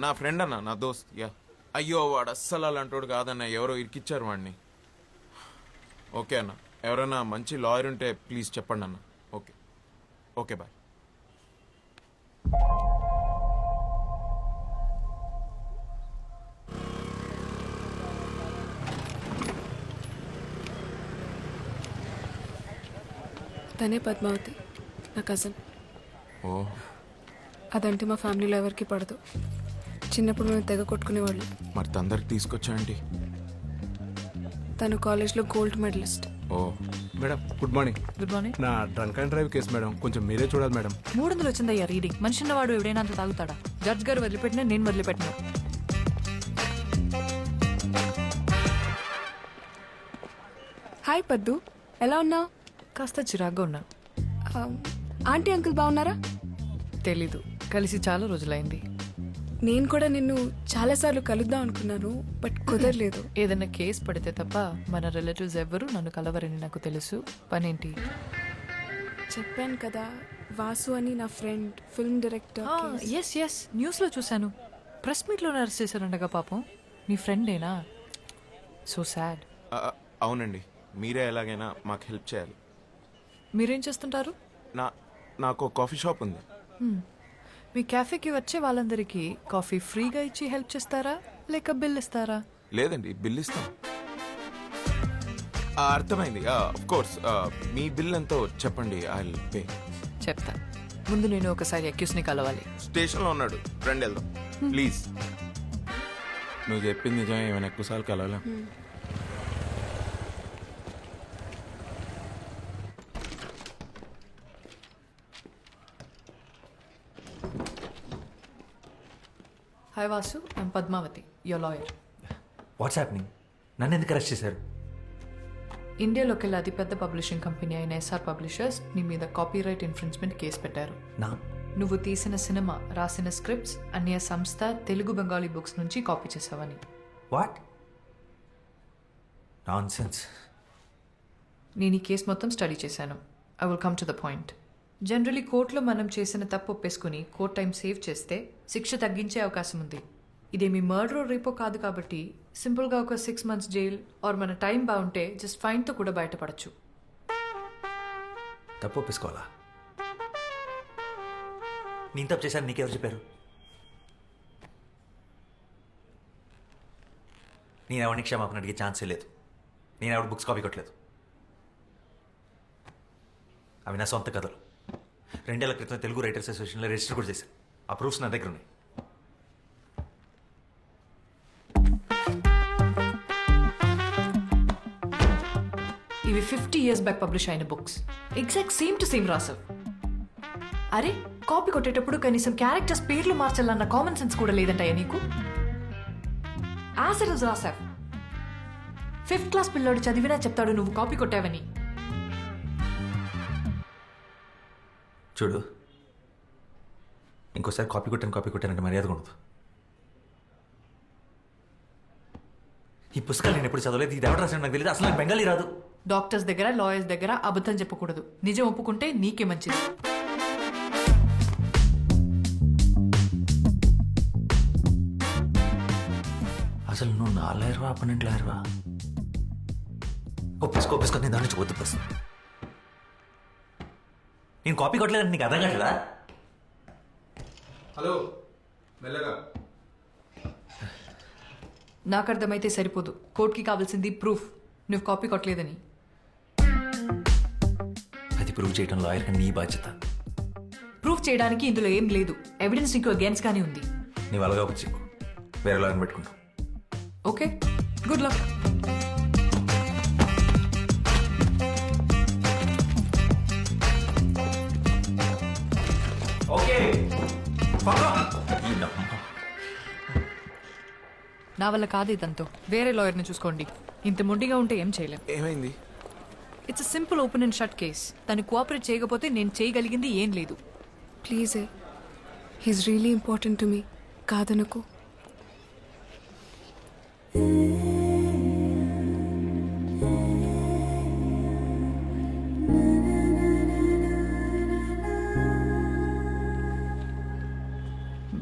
నా ఫ్రెండ్ అన్న, నా దోస్త్. యా. అయ్యో, వాడు అస్సలు అలాంటోడు కాదన్న, ఎవరో ఇరికిచ్చారు వాడిని. ఓకే అన్న, ఎవరైనా మంచి లాయర్ ఉంటే ప్లీజ్ చెప్పండి అన్న. Okay okay, bye. తనే పద్మావతి, నా కజిన్. ఓ, అదంటే మా ఫ్యామిలీలో ఎవరికి పడదు. చిన్నప్పుడు మేము తెగ కొట్టుకునేవాళ్ళు. మరి తొందరకి తీసుకొచ్చాయండి. తను కాలేజ్లో గోల్డ్ మెడలిస్ట్. ఓ madam, good morning. Good morning. నా drunk and drive case madam, కొంచెం మీరే చూడాలి మేడం. 300 వచ్చిందయ్యా రీడింగ్. మనిషి ఉన్నవాడు ఎవడైనా అంత తాగుతాడా? జడ్జ్ గారు వదిలిపెట్టినా నేను వదిలిపెట్టినా. హాయ్ పద్దు, ఎలా ఉన్నావు? కాస్త చిరాగ్గా ఉన్నా. ఆంటీ అంకుల్ బాగున్నారా? తెలీదు, కలిసి చాలా రోజులైంది. నేను కూడా నిన్ను చాలాసార్లు కలుద్దాం అనుకున్నాను, బట్ కుదరలేదు. ఏదైనా కేసు పడితే తప్ప మన రిలేటివ్స్ ఎవ్వరూ నన్ను కలవరని నాకు తెలుసు. పనేంటి? చెప్పాను కదా, వాసు అని నా friend, film director. Yes yes, న్యూస్లో చూశాను. ప్రెస్ మీట్లో అరెస్ట్ చేశారండగా. పాపం మీ ఫ్రెండేనా? So sad. అవునండి, మీరే ఎలాగైనా మాకు హెల్ప్ చేయాలి. మీరేం చేస్తుంటారు? నాకు కాఫీ షాప్ ఉంది. మీ క్యాఫేకి వచ్చే వాళ్ళందరికీ కాఫీ ఫ్రీగా ఇచ్చి హెల్ప్ చేస్తారా, లేక బిల్ ఇస్తారా? లేదండి, బిల్ ఇస్తాం. అర్థమైంది. Of course. మీ బిల్ ఎంతో చెప్పండి, ఐ విల్ పే. చెప్తా. ముందు నేను ఒకసారి అక్యూస్ని కలవాలి. స్టేషన్లో ఉన్నాడు, రండి వెళ్దాం ప్లీజ్. నువ్వు చెప్పింది నిజమే, ఏమైనా ఎక్కువసార్లు కలవాలా? Hi Vasu, I'm Padmavathi, your lawyer. What's happening? నన్ను ఎందుకు అరెస్ట్ చేశారు? ఇండియాలోకి అతిపెద్ద పబ్లిషింగ్ కంపెనీ అయిన ఎస్ఆర్ పబ్లిషర్స్ నీ మీద కాపీరైట్ ఇన్ఫ్రిన్స్మెంట్ కేసు పెట్టారు. నువ్వు తీసిన సినిమా, రాసిన స్క్రిప్ట్స్ అన్ని ఆ సంస్థ తెలుగు బెంగాలీ బుక్స్ నుంచి కాపీ చేసావని. What nonsense. నేను ఈ కేసు మొత్తం స్టడీ చేశాను. I will come to the point. Generally కోర్టులో మనం చేసిన తప్పు ఒప్పేసుకుని కోర్ట్ టైం సేవ్ చేస్తే శిక్ష తగ్గించే అవకాశం ఉంది. ఇదేమి మర్డర్ రేపో కాదు కాబట్టి సింపుల్గా ఒక 6 months జైల్ ఆర్ మన టైం బాగుంటే జస్ట్ ఫైన్తో కూడా బయటపడచ్చు. తప్పు ఒప్పేసుకోవాలా? నేను తప్పు చేశాను, నీకెవరు చెప్పారు? నేను ఎవరిని క్షమాపణ అడిగే ఛాన్సే లేదు. నేను ఎవరి బుక్స్ కాపీ కొట్టలేదు. అవి నా సొంత కథలు. 2 ఏళ్ల క్రితం తెలుగు రైటర్స్ అసోసియేషన్లో రిజిస్టర్ కూడా చేశాను. ఆ ప్రూఫ్స్ నా దగ్గర ఉన్నాయి. ఇవి 50 years బ్యాక్ పబ్లిష్ అయిన books. Exact same to same రాసావు. అరే, కాపీ కొట్టేటప్పుడు కనీసం క్యారెక్టర్స్ పేర్లు మార్చాలన్న కామన్ సెన్స్ కూడా లేదంటాయా నీకు? యాసిడ్ రాసావు. 5th class పిల్లోడు చదివినా చెప్తాడు నువ్వు కాపీ కొట్టావని. చూడు, ఇంకోసారి కాపీ కొట్టానంటే మర్యాద ఉండదు. ఈ పుస్తకాలు నేను ఎప్పుడు చదవలేదు. ఇది ఎవరు రాసాడు నాకు తెలియదు. అసలు నాకు బెంగాలీ రాదు. డాక్టర్స్ దగ్గర, లాయర్స్ దగ్గర అబద్ధం చెప్పకూడదు. నిజం ఒప్పుకుంటే నీకే మంచిది. అసలు నువ్వు నా లాయర్వా, అపనెంట్ లాయర్వా? ఒప్పేసుకో, నేను దాని నుంచి వద్దు ప్రశ్న. నేను కాపీ కొట్టలేదని నీకు అర్థం కావట్లేదా? హలో, నాకు అర్థమైతే సరిపోదు. కోర్టుకి కావాల్సింది ప్రూఫ్. నువ్వు కాపీ కొట్టలేదని. అది ప్రూవ్ చేయడం లాయర్గా నీ బాధ్యత. ప్రూఫ్ చేయడానికి ఇందులో ఏం లేదు. ఎవిడెన్స్ నీకు అగేన్స్ గానే ఉంది. నీవు అలాగా వచ్చి వేరే లాయర్ని పెట్టుకుంటావు. Okay, good luck. ఓకే నా వల్ల కాదు ఇదంతా. వేరే లాయర్ని చూసుకోండి. ఇంత మొండిగా ఉంటే ఏం చేయలేం. ఏమైంది? It's simple open and shut case. తను కోఆపరేట్ చేయకపోతే నేను చేయగలిగింది ఏం లేదు. Please he's really important to me. కాదనుకో.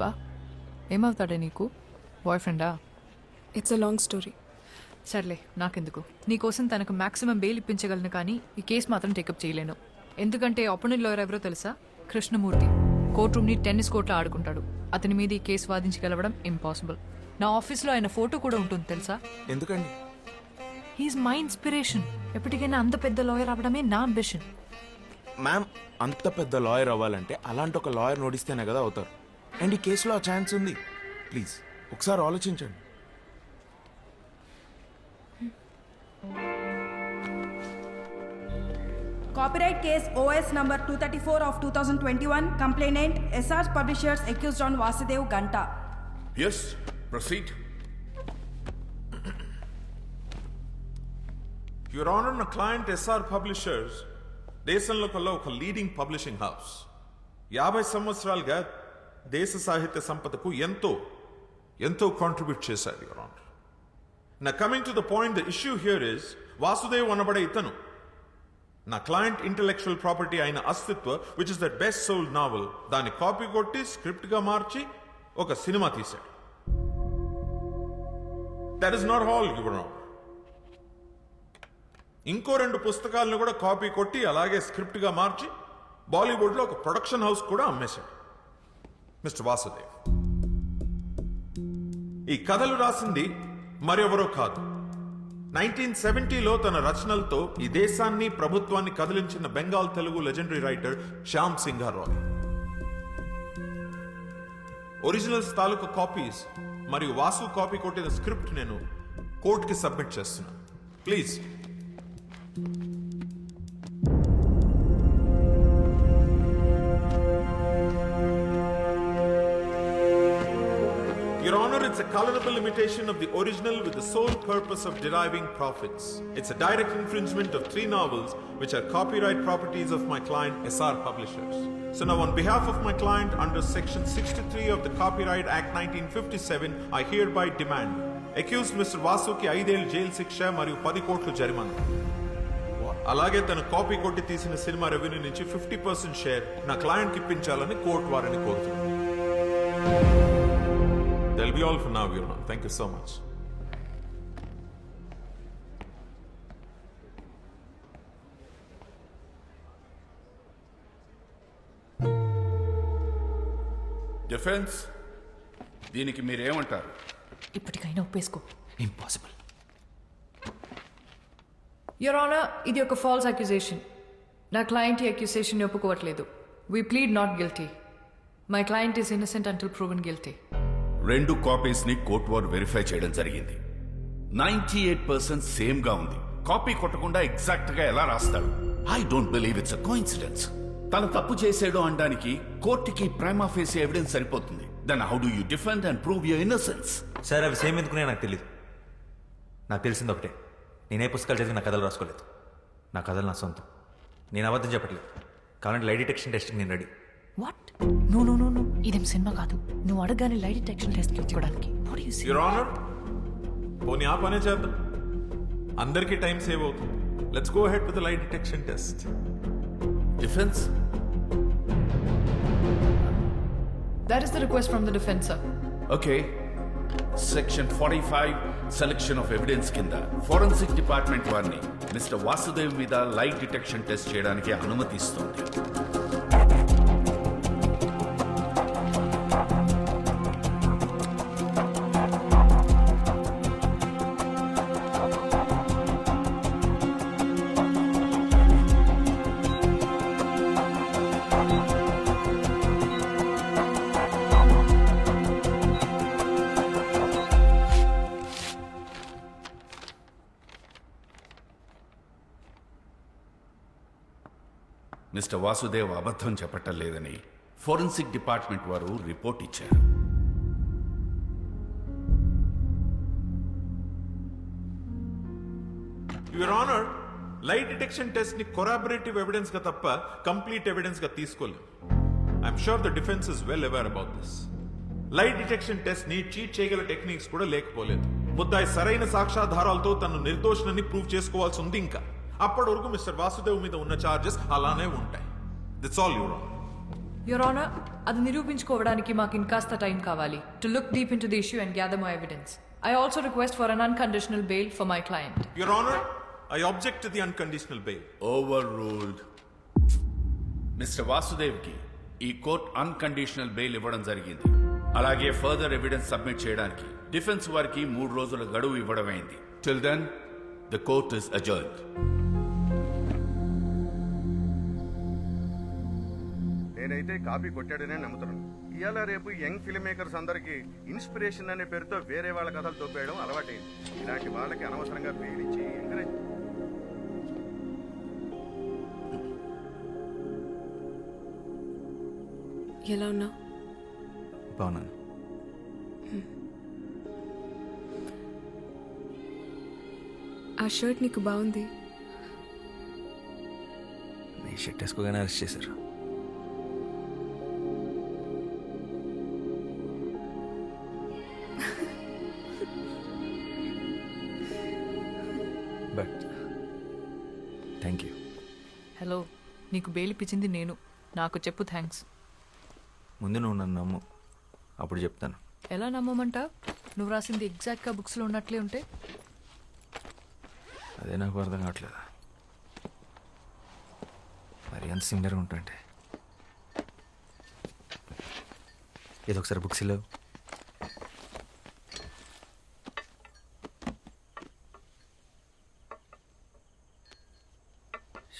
బా, ఏమవుతాడే నీకు? బాయ్ ఫ్రెండా? It's a long story. సర్లే, నాకెందుకు. నీకోసం తనకు మాక్సిమం బెయిల్ ఇప్పించగలను, కానీ ఈ కేసు మాత్రం టేకప్ చేయలేను. ఎందుకంటే అపోనెంట్ లాయర్ ఎవరో తెలుసా? కృష్ణమూర్తి. కోర్ట్ రూమ్ని టెన్నిస్ కోర్ట్లో ఆడుకుంటాడు. అతని మీద ఈ కేసు వాదించగలవడం ఇంపాసిబుల్. నా ఆఫీస్లో ఆయన ఫోటో కూడా ఉంటుంది తెలుసా? ఎందుకండి? He's my inspiration. ఎప్పటికైనా అంత పెద్ద లాయర్ అవ్వడమే నా అంబిషన్. మ్యామ్, అంత పెద్ద లాయర్ అవ్వాలంటే అలాంటి ఒక లాయర్ నోడిస్తేనే కదా అవుతారు. అండ్ ఈ కేసులో ఆ ఛాన్స్ ఉంది. ప్లీజ్ ఒకసారి ఆలోచించండి. Copyright case OS number 234 of 2021. Complainant SR Publishers accused on Vasudev Ganta. Yes, proceed. Your Honor, నా client SR Publishers దేశంలో కల్లా ఒక లీడింగ్ పబ్లిషింగ్ హౌస్. 50 సంవత్సరాలుగా దేశ సాహిత్య సంపదకు ఎంతో కాంట్రిబ్యూట్ చేశారు, యువర్ ఆనర్. నా coming to the point, the issue here is Vasudev అనబడే ఇతను నా క్లయింట్ ఇంటెలెక్చువల్ ప్రాపర్టీ అయిన Astitva, which is the best sold novel, దాన్ని కాపీ కొట్టి స్క్రిప్ట్ గా మార్చి ఒక సినిమా తీశాడు. That is not all, your honour. ఇంకో 2 పుస్తకాలను కూడా కాపీ కొట్టి అలాగే స్క్రిప్ట్ గా మార్చి బాలీవుడ్ లో ఒక ప్రొడక్షన్ హౌస్ కూడా అమ్మేశాడు మిస్టర్ వాసుదేవ్. ఈ కథలు రాసింది మరెవరో కాదు, 1970లో తన రచనలతో ఈ దేశాన్ని ప్రభుత్వాన్ని కదిలించిన Bengal Telugu legendary writer Shyam Singha Roy. Originals తాలూకు కాపీస్ మరియు వాసు కాపీ కొట్టిన స్క్రిప్ట్ నేను కోర్టుకి సబ్మిట్ చేస్తున్నాను. Please. Your Honor, it's a colorable imitation of the original with the sole purpose of deriving profits. It's a direct infringement of 3 novels which are copyright properties of my client SR Publishers. So now on behalf of my client under section 63 of the Copyright Act 1957, I hereby demand accused Mr. Vasuki 5 ఏళ్ల jail శిక్ష మరియు 10 కోట్ల జరిమానా. అలాగే తన copy కొట్టి తీసిన cinema revenue నుంచి 50% షేర్ నా క్లయింట్కి ఇప్పించాలని కోర్టు వారిని కోరుతున్నాను. That'll be all for now, Your Honor. Thank you so much. Defence, దీనికి మీరేమంటారు? ఇప్పటికైనా ఒప్పేసుకో. ఇంపాసిబుల్. యువర్ ఆనర్, ఇది ఒక ఫాల్స్ అక్యుజేషన్. నా క్లయింట్ ఈ అక్యుజేషన్ ఒప్పుకోవట్లేదు. We plead not guilty. My client is innocent until proven guilty. 2 copies ని court వారు వెరిఫై చేయడం జరిగింది. 98% సేమ్ గా ఉంది. కాపీ కొట్టకుండా ఎగ్జాక్ట్ గా ఎలా రాస్తాడు? I don't believe it's a coincidence. తను తప్పు చేసాడు అనడానికి కోర్టుకి ప్రైమా ఫేసి ఎవిడెన్స్ సరిపోతుంది. Then how do you defend and prove your innocence? Sir, అవి సేమ్ ఎందుకునే నాకు తెలియదు. నాకు తెలిసింది ఒకటే, నేనే పుస్తకాలు చదివి నా కథలు రాసుకోలేదు. నా కథలు నా సొంతం. నేను అబద్ధం చెప్పట్లేదు. కావాలంటే లై డిటెక్షన్ టెస్ట్కి నేను ready. What? No no no no, ఇదేం సినిమా కాదు. నువ్వు అడగగానే లై డిటెక్షన్ టెస్ట్ ఇచ్చుకోవడానికి. యువర్ ఆనర్, పోనీ ఆ పనే చేద్దాం. అందరికీ టైం సేవ్ అవుతుంది. Let's go ahead with the lie detection test. Defence? That is the request from the defense, sir. Okay. Section 45 selection of evidence కింద ఫోరెన్సిక్ డిపార్ట్మెంట్ వారిని mister Vasudev మీద లైట్ డిటెక్షన్ టెస్ట్ చేయడానికి అనుమతిస్తుంది. మిస్టర్ వాసుదేవ్ అబద్ధం చెప్పటం లేదని forensic department వారు report ఇచ్చారు. Your honour, lie detection test ని కొరాబరేటివ్ ఎవిడెన్స్ గా తప్ప కంప్లీట్ ఎవిడెన్స్ గా తీసుకోలేం. I'm sure the defence is well aware about this. Lie detection test ని చీట్ చేయగల టెక్నిక్స్ కూడా లేకపోలేదు. ముద్దాయి సరైన సాక్ష్యాధారాలతో తను నిర్దోషులని ప్రూవ్ చేసుకోవాల్సి ఉంది. ఇంకా అప్పటి వరకు మిస్టర్ వాసుదేవ్ మీద ఉన్న చార్జెస్ అలానే ఉంటాయి. That's all your honour. Your honour, అది నిరూపించుకోవడానికి మాకు ఇంకాస్త టైం కావాలి to look deep into the issue and gather my evidence. I also request for an unconditional bail for my client. Your honour, I object to the unconditional bail. Overruled. Mister Vasudev కి ఈ court unconditional bail ఇవ్వడం జరిగింది. అలాగే further evidence submit చేయడానికి defence వారికి 3 రోజుల గడువు ఇవ్వడమైంది. Till then the court is అజర్న్డ్. నేనైతే కాపీ కొట్టాడనే నమ్ముతున్నాను. ఇవాళ రేపు యంగ్ ఫిల్మ్ మేకర్స్ అందరికి ఇన్స్పిరేషన్ అనే పేరుతో వేరే వాళ్ళ కథలు తోపేయడం అలవాటైంది. ఇలాంటి వాళ్ళకి అనవసరంగా పేలించి ఎంకరేజ్. ఎలా ఉన్నావు? బాగున్నాను. ఆ షర్ట్ నీకు బాగుంది. నీ షర్ట్ వేసుకోగానే అరెస్ట్ చేశారు. But thank you. హలో, నీకు బెయిల్ ఇప్పించింది నేను. నాకు చెప్పు థ్యాంక్స్. ముందు నువ్వు నన్ను నమ్ము, అప్పుడు చెప్తాను. ఎలా నమ్మమంటా? నువ్వు రాసింది ఎగ్జాక్ట్గా బుక్స్లో ఉన్నట్లే ఉంటే. అదే నాకు అర్థం కావట్లేదు. మరి అంత సిమిలర్గా ఉంటుంటే ఏదో ఒకసారి బుక్స్ లేవు.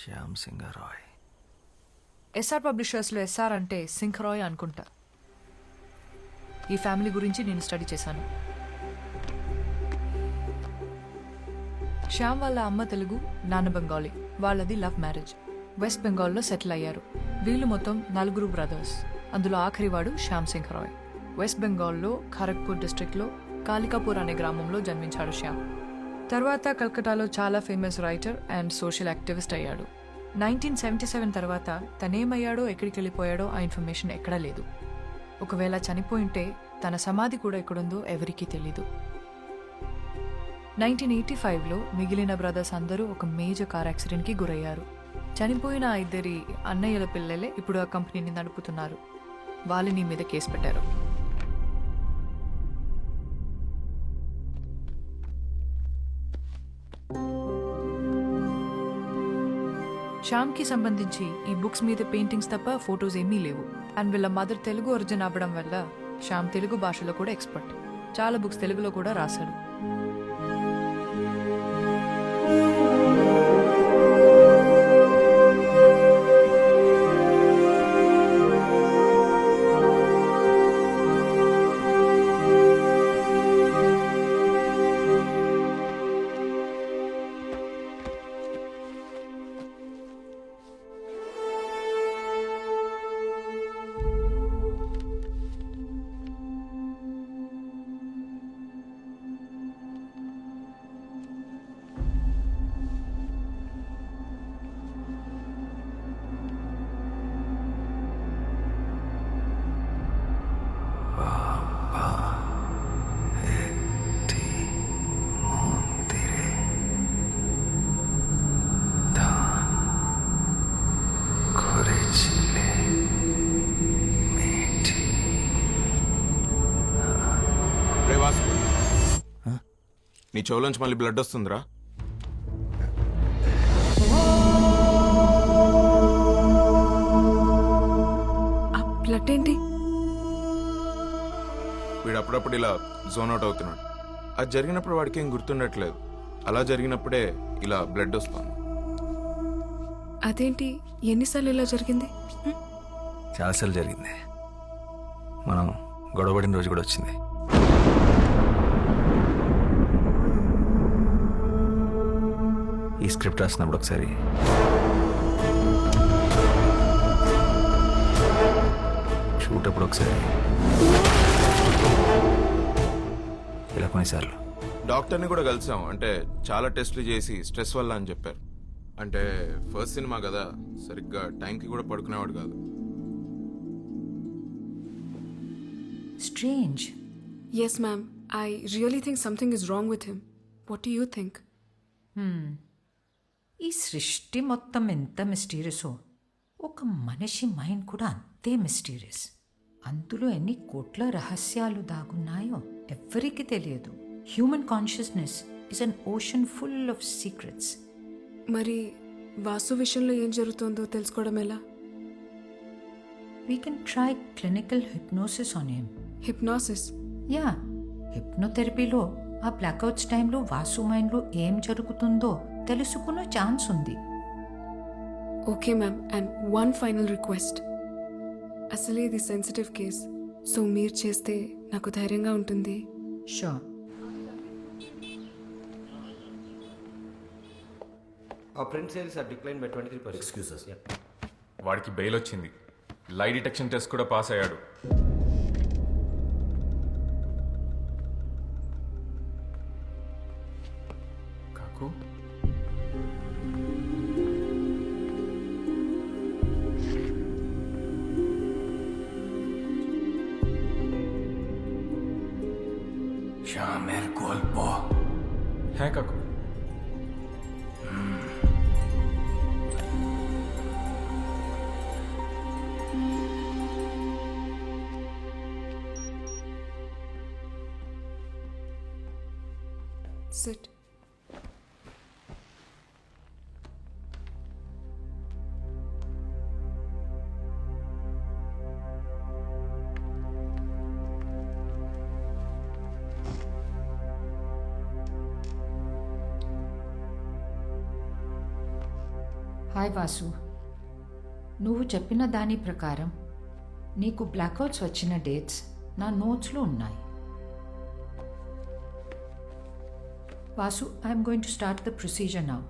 శ్యామ్ సింగ్ రాయ్. ఎస్ఆర్ పబ్లిషర్స్లో ఎస్ఆర్ అంటే సింగ్ రాయ్ అనుకుంటా. ఈ ఫ్యామిలీ గురించి నేను స్టడీ చేశాను. శ్యామ్ వాళ్ళ అమ్మ తెలుగు, నాన్న బెంగాలీ. వాళ్ళది లవ్ మ్యారేజ్. వెస్ట్ బెంగాల్లో సెటిల్ అయ్యారు. వీళ్ళు మొత్తం 4 బ్రదర్స్. అందులో ఆఖరివాడు శ్యామ్ సింగ్ రాయ్. వెస్ట్ బెంగాల్లో ఖరగ్పూర్ డిస్ట్రిక్ట్లో కాలికాపూర్ అనే గ్రామంలో జన్మించాడు శ్యామ్. తర్వాత కల్కటాలో చాలా famous writer and social activist అయ్యాడు. 1977 తర్వాత తనేమయ్యాడో ఎక్కడికి వెళ్ళిపోయాడో ఆ ఇన్ఫర్మేషన్ ఎక్కడా లేదు. ఒకవేళ చనిపోయింటే తన సమాధి కూడా ఎక్కడుందో ఎవరికీ తెలీదు. 1985లో మిగిలిన బ్రదర్స్ అందరూ ఒక మేజర్ కార్ యాక్సిడెంట్కి గురయ్యారు. చనిపోయిన ఆ 2 అన్నయ్యల పిల్లలే ఇప్పుడు ఆ కంపెనీని నడుపుతున్నారు. వాళ్ళని మీద కేసు పెట్టారు. శ్యామ్కి సంబంధించి ఈ బుక్స్ మీద పెయింటింగ్స్ తప్ప ఫొటోస్ ఏమీ లేవు. అండ్ వీళ్ళ మదర్ తెలుగు ఒరిజిన్ అవ్వడం వల్ల శ్యామ్ తెలుగు భాషలో కూడా ఎక్స్పర్ట్. చాలా బుక్స్ తెలుగులో కూడా రాశాడు. నీ చెవులోంచి మళ్ళీ బ్లడ్ వస్తుందిరా. బ్లడ్ ఏంటి? వీడు అప్పుడప్పుడు ఇలా జోన్ అవుట్ అవుతున్నాడు. అది జరిగినప్పుడు వాడికి ఏం గుర్తుండట్లేదు. అలా జరిగినప్పుడే ఇలా బ్లడ్ వస్తుంది. అదేంటి? ఎన్నిసార్లు ఇలా జరిగింది? చాలాసార్లు జరిగింది. మనం గొడవపడిన రోజు కూడా వచ్చింది. ఈ స్క్రిప్ట్ రాసినప్పుడు ఒకసారి షూట్ అప్పుడు ఒకసారి, ఇలా కొన్నిసార్లు. డాక్టర్ని కూడా కలిసాం. అంటే చాలా టెస్టులు చేసి స్ట్రెస్ వల్ల అని చెప్పారు. అంటే ఫస్ట్ సినిమా కదా, సరిగ్గా టైంకి కూడా పడుకునేవాడు కాదు. Strange. Yes, ma'am. I really think something is wrong with him. What do you think? ఈ సృష్టి మొత్తం ఎంత మిస్టీరియసో ఒక మనిషి మైండ్ కూడా అంతే మిస్టీరియస్. అందులో ఎన్ని కోట్ల రహస్యాలు దాగున్నాయో ఎవ్వరికీ తెలియదు. Human consciousness is an ocean full of secrets. మరి వాసు విషయంలో ఏం జరుగుతుందో తెలుసుకోవడం ఎలా? We can try clinical hypnosis on him. Hypnosis? Yeah, హిప్నోథెరపీలో ఆ బ్లాక్అవుట్స్ టైంలో వాసు మైండ్లో ఏం జరుగుతుందో తెలుసుకునే ఛాన్స్ ఉంది. Okay ma'am, and one final request. అసలే ఇది సెన్సిటివ్ కేస్, సో మీరు చేస్తే నాకు ధైర్యంగా ఉంటుంది. Sure. Our print sales are declined by 23%. Excuses. Yeah. వాడికి బెయిల్ వచ్చింది, లై డిటెక్షన్ టెస్ట్ కూడా పాస్ అయ్యాడు. కాకు শ্যামের গল্প। হ্যাঁ কাকু। Sit. హాయ్ వాసు, నువ్వు చెప్పిన దాని ప్రకారం నీకు బ్లాక్అవుట్స్ వచ్చిన డేట్స్ నా నోట్స్లో ఉన్నాయి. Vasu, I'm going to start the procedure now.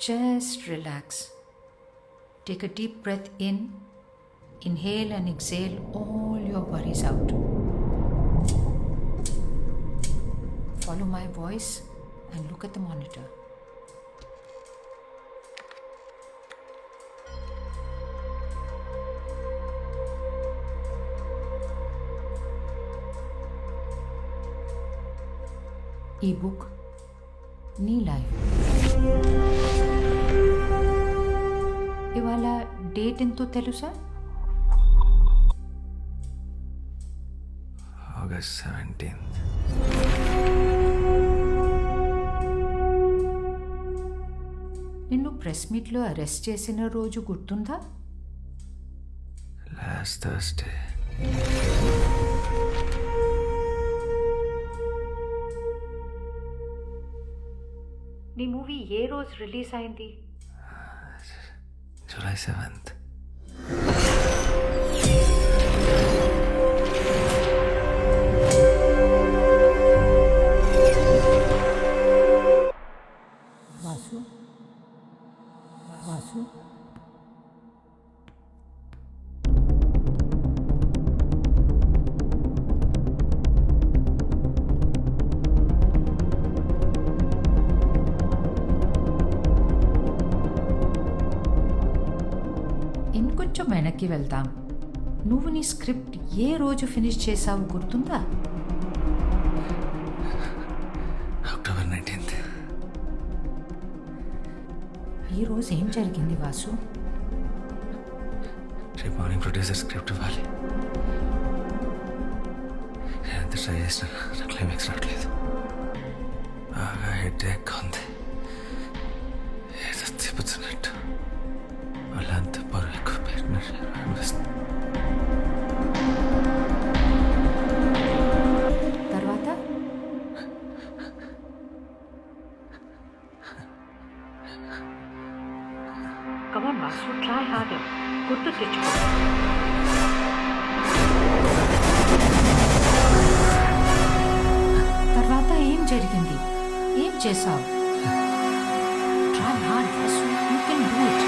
Just relax. Take a deep breath in. Inhale and exhale all your worries out. Follow my voice and look at the monitor. E-book, నీ life. ఇవాళ date ఎంతో తెలుసా? August 17th. నిన్ను press మీట్లో arrest చేసిన రోజు గుర్తుందా? Last Thursday. నీ మూవీ ఏ రోజు రిలీజ్ అయింది? July 7th. వాసు, వాసు, ఇంకొంచెం వెనక్కి వెళ్దాం. నువ్వు నీ స్క్రిప్ట్ ఏ రోజు ఫినిష్ చేసావు గుర్తుందా? October 19th. ఈ రోజు ఏం జరిగింది వాసు? రేపు మార్నింగ్ ప్రొడ్యూసర్ స్క్రిప్ట్ ఇవ్వాలి. నేను ఎంత ట్రై చేసినా నా క్లైమాక్స్ రావట్లేదు. బాగా హెడేక్ ఉంది, ఏదో తిప్పుతున్నట్టు, వాళ్ళంతా బరువు ఎక్కువ పెట్టినట్టు అనిపిస్తుంది. తర్వాత Come on, Vasu, try harder. గుర్తు తెచ్చుకో. చేసావు. Try hard Vasu, you can do it.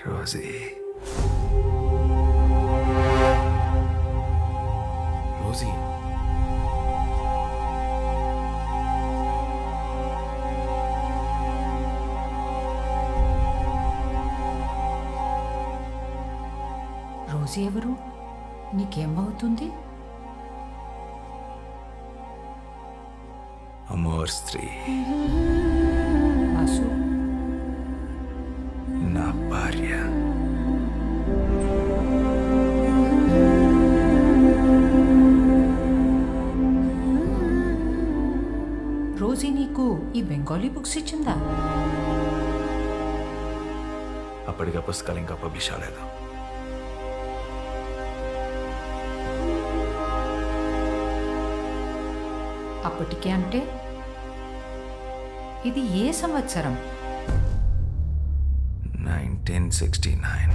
Rosie Rosie రోజు ఎవరు? నీకేమవుతుంది? అమోర్ స్త్రీ, వాసు, నా భార్య. రోజీ నీకు ఈ బెంగాలీ బుక్స్ ఇచ్చిందా? అప్పటిగా పుస్తకాలు ఇంకా పబ్లిష్ అవ్వలేదు. అప్పటికే అంటే ఇది ఏ సంవత్సరం? 1969.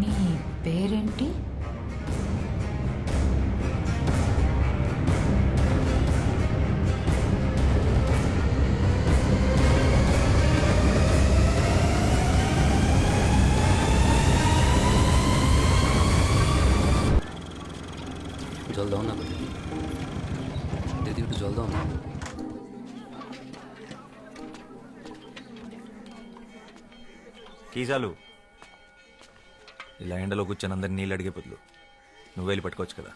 నీ పేరేంటి? जल्द आओ ना दीदी, जल्द आओ ना. కీజాలు ఇలా ఎండలో కూర్చొని అందరిని నీళ్ళు అడిగే బదులు నువ్వు వెళ్ళి పట్టుకోవచ్చు కదా.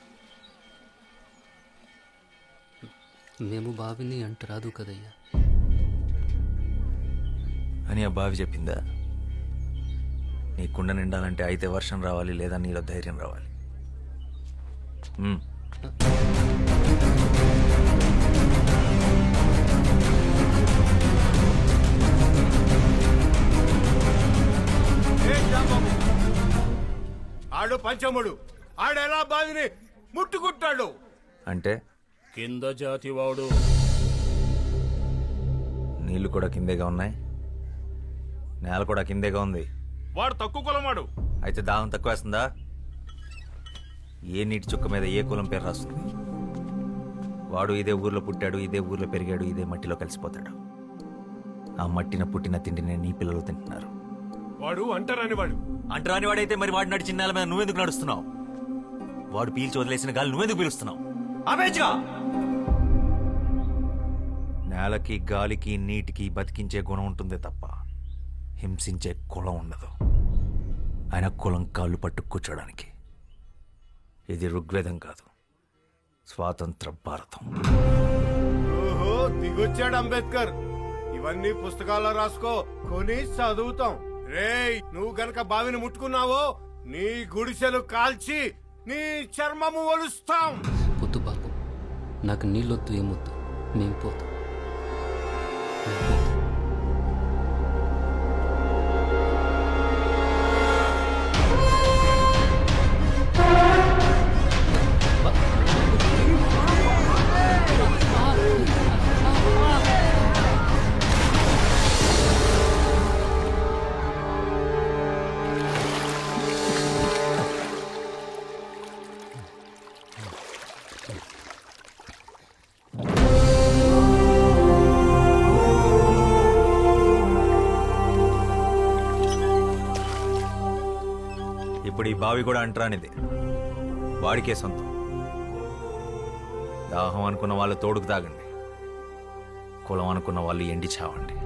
మేము బావిని అంట రాదు కదయ్యా అని ఆ బావి చెప్పిందా? నీ కుండ నిండాలంటే అయితే వర్షం రావాలి, లేదా నీలో ధైర్యం రావాలి. ఆడు పంచముడు, ఆడెలా బావిని ముట్టుకుంటాడు అంటే కింద జాతి వాడు. నీళ్లు కూడా కిందేగా ఉన్నాయి, నేల కూడా కిందేగా ఉంది. వాడు తక్కువ కులమాడు. అయితే దాహం తక్కువ వేస్తుందా? ఏ నీటి చుక్క మీద ఏ కులం పేరు రాస్తుంది? వాడు ఇదే ఊర్లో పుట్టాడు, ఇదే ఊర్లో పెరిగాడు, ఇదే మట్టిలో కలిసిపోతాడు. ఆ మట్టిన పుట్టిన తిండిని నీ పిల్లలు తింటున్నారు. వాడు అంటరాని వాడు. అంటరాని వాడైతే మరి వాడు నడిచిన నేల మీద నువ్వెందుకు నడుస్తున్నావు? వాడు పీల్చి వదిలేసిన గాలి నువ్వెందుకు పీలుస్తున్నావు? ఆపేచ్చుగా! నేలకి, గాలికి, నీటికి బతికించే గుణం ఉంటుందే తప్ప హింసించే కులం ఉండదు. ఆయన కులం కాళ్ళు పట్టు కూర్చోడానికి. ఇది ఋగ్వేదం కాదు, స్వాతంత్ర భారతం. ఓహో, దిగొచ్చాడు అంబేద్కర్. ఇవన్నీ పుస్తకాల్లో రాసుకో, కొని చదువుతాం. రేయ్, నువ్వు గనక బావిని ముట్టుకున్నావో నీ గుడిసెలు కాల్చి నీ చర్మము ఒలుస్తాం. పొద్దు బాబు, నాకు నీళ్ళొద్దు, ఏమొద్దు, మేము పోతాం. ఇప్పుడు ఈ బావి కూడా అంటరానిది, వాడికే సొంతం. దాహం అనుకున్న వాళ్ళు తోడుకు తాగండి, కులం అనుకున్న వాళ్ళు ఎండి చావండి.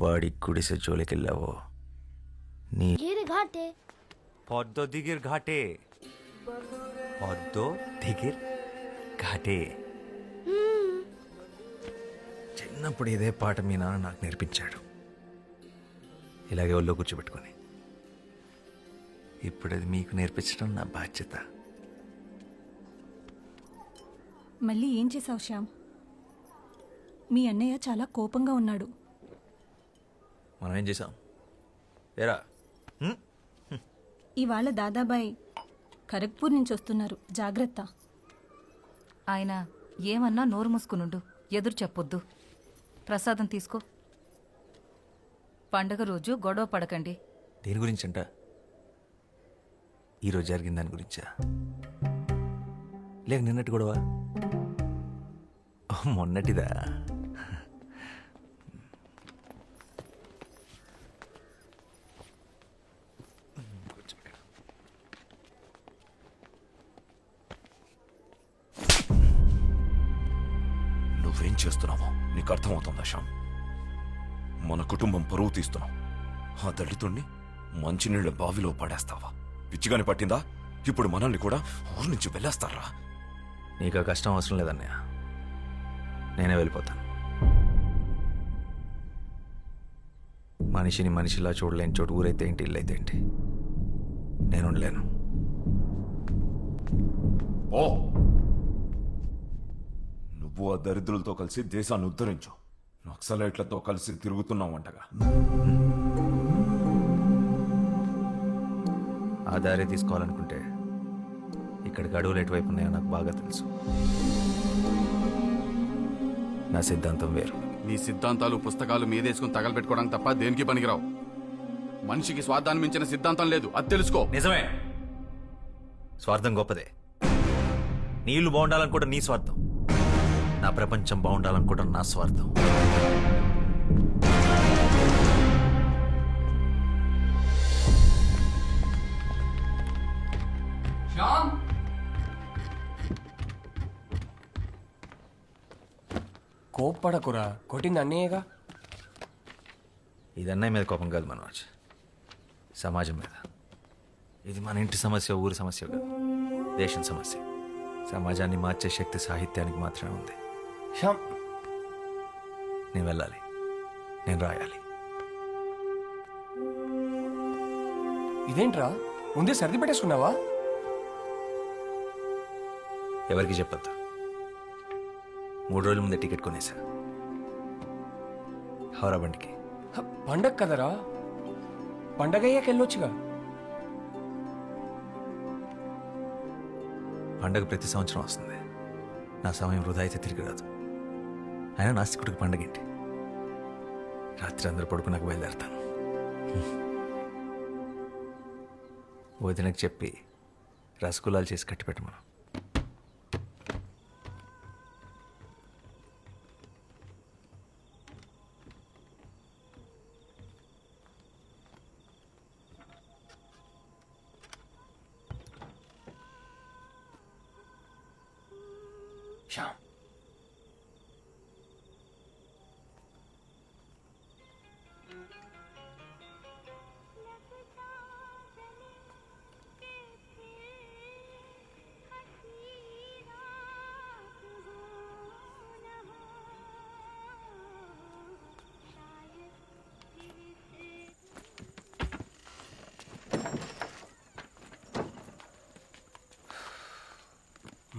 వాడి గుడిసె జోలికెళ్ళావో నీ गिर घाटे পদ্ম দিঘির ঘাটে পদ্ম দিঘির ఘాటే చిన్నప్పుడు ఇదే పాట మీ నాన్న నాకు నేర్పించాడు ఇలాగే ఒళ్ళో కూర్చోబెట్టుకొని ఇప్పుడు అది మీకు నేర్పించడం నా బాధ్యత. మళ్ళీ ఏం చేసావు శ్యామ్? మీ అన్నయ్య చాలా కోపంగా ఉన్నాడు. మనం ఏం చేసాం ఏరా? ఇవాళ దాదాబాయ్ ఖరగ్పూర్ నుంచి వస్తున్నారు, జాగ్రత్త. ఆయన ఏమన్నా నోరు మూసుకునుండు, ఎదురు చెప్పొద్దు. ప్రసాదం తీసుకో. పండగ రోజు గొడవ పడకండి. దేని గురించి అంట? ఈరోజు జరిగిన దాని గురించా లేక నిన్నటి గొడవ? మొన్నటిదా? నువ్వేం చేస్తున్నావో నీకు అర్థమవుతుందా శ్యామ్? మన కుటుంబం పరువు తీస్తున్నావు. ఆ దళితుణ్ణి మంచినీళ్ళ బావిలో పడేస్తావా? పిచ్చిగాని పట్టిందా? ఇప్పుడు మనల్ని కూడా ఊరి నుంచి వెళ్ళేస్తారా? నీకు ఆ కష్టం అవసరం లేదన్నయ్య, నేనే వెళ్ళిపోతాను. మనిషిని మనిషిలా చూడలేని చోటు ఊరైతే ఏంటి, ఇల్లు అయితే ఏంటి, నేను ఉండలేను. ఓ నువ్వు ఆ దరిద్రులతో కలిసి దేశాన్ని ఉద్ధరించు. నక్సలైట్లతో కలిసి తిరుగుతున్నావంటగా. ఆ దారి తీసుకోవాలనుకుంటే ఇక్కడికి అడుగులు ఎటువైపు ఉన్నాయో నాకు బాగా తెలుసు. నా సిద్ధాంతం వేరు. నీ సిద్ధాంతాలు పుస్తకాలు మీదేసుకుని తగలబెట్టుకోవడానికి తప్ప దేనికి పనికిరావు. మనిషికి స్వార్థాన్ని మించిన సిద్ధాంతం లేదు, అది తెలుసుకో. నిజమే, స్వార్థం గొప్పదే. నీళ్లు బాగుండాలనుకోవడం నీ స్వార్థం, నా ప్రపంచం బాగుండాలనుకోవడం నా స్వార్థం. కోప్పడకురా, కొట్టింది అన్నయ్యగా. ఇది అన్నయ్య మీద కోపం కాదు మనోజ్, సమాజం మీద. ఇది మన ఇంటి సమస్య, ఊరి సమస్య కాదు, దేశం సమస్య. సమాజాన్ని మార్చే శక్తి సాహిత్యానికి మాత్రమే ఉంది. శ్యామ్, నేను వెళ్ళాలి, నేను రాయాలి. ఇదేంట్రా, ముందే సర్ది పెట్టేసుకున్నావా? ఎవరికి చెప్పొద్దు. 3 రోజుల ముందే టికెట్ కొనేసా, హౌరా బండికి. పండగ కదరా, పండగ అయ్యాక వెళ్ళొచ్చుగా. పండగ ప్రతి సంవత్సరం వస్తుంది, నా సమయం వృధా అయితే తిరిగి రాదు. అయినా నాస్తికుడికి పండగ ఏంటి? రాత్రి అందరూ పడుకున్నాక బయలుదేరతాను. వదినకు చెప్పి రసగుల్లాలు చేసి కట్టి పెట్టమను. శ్యామ్,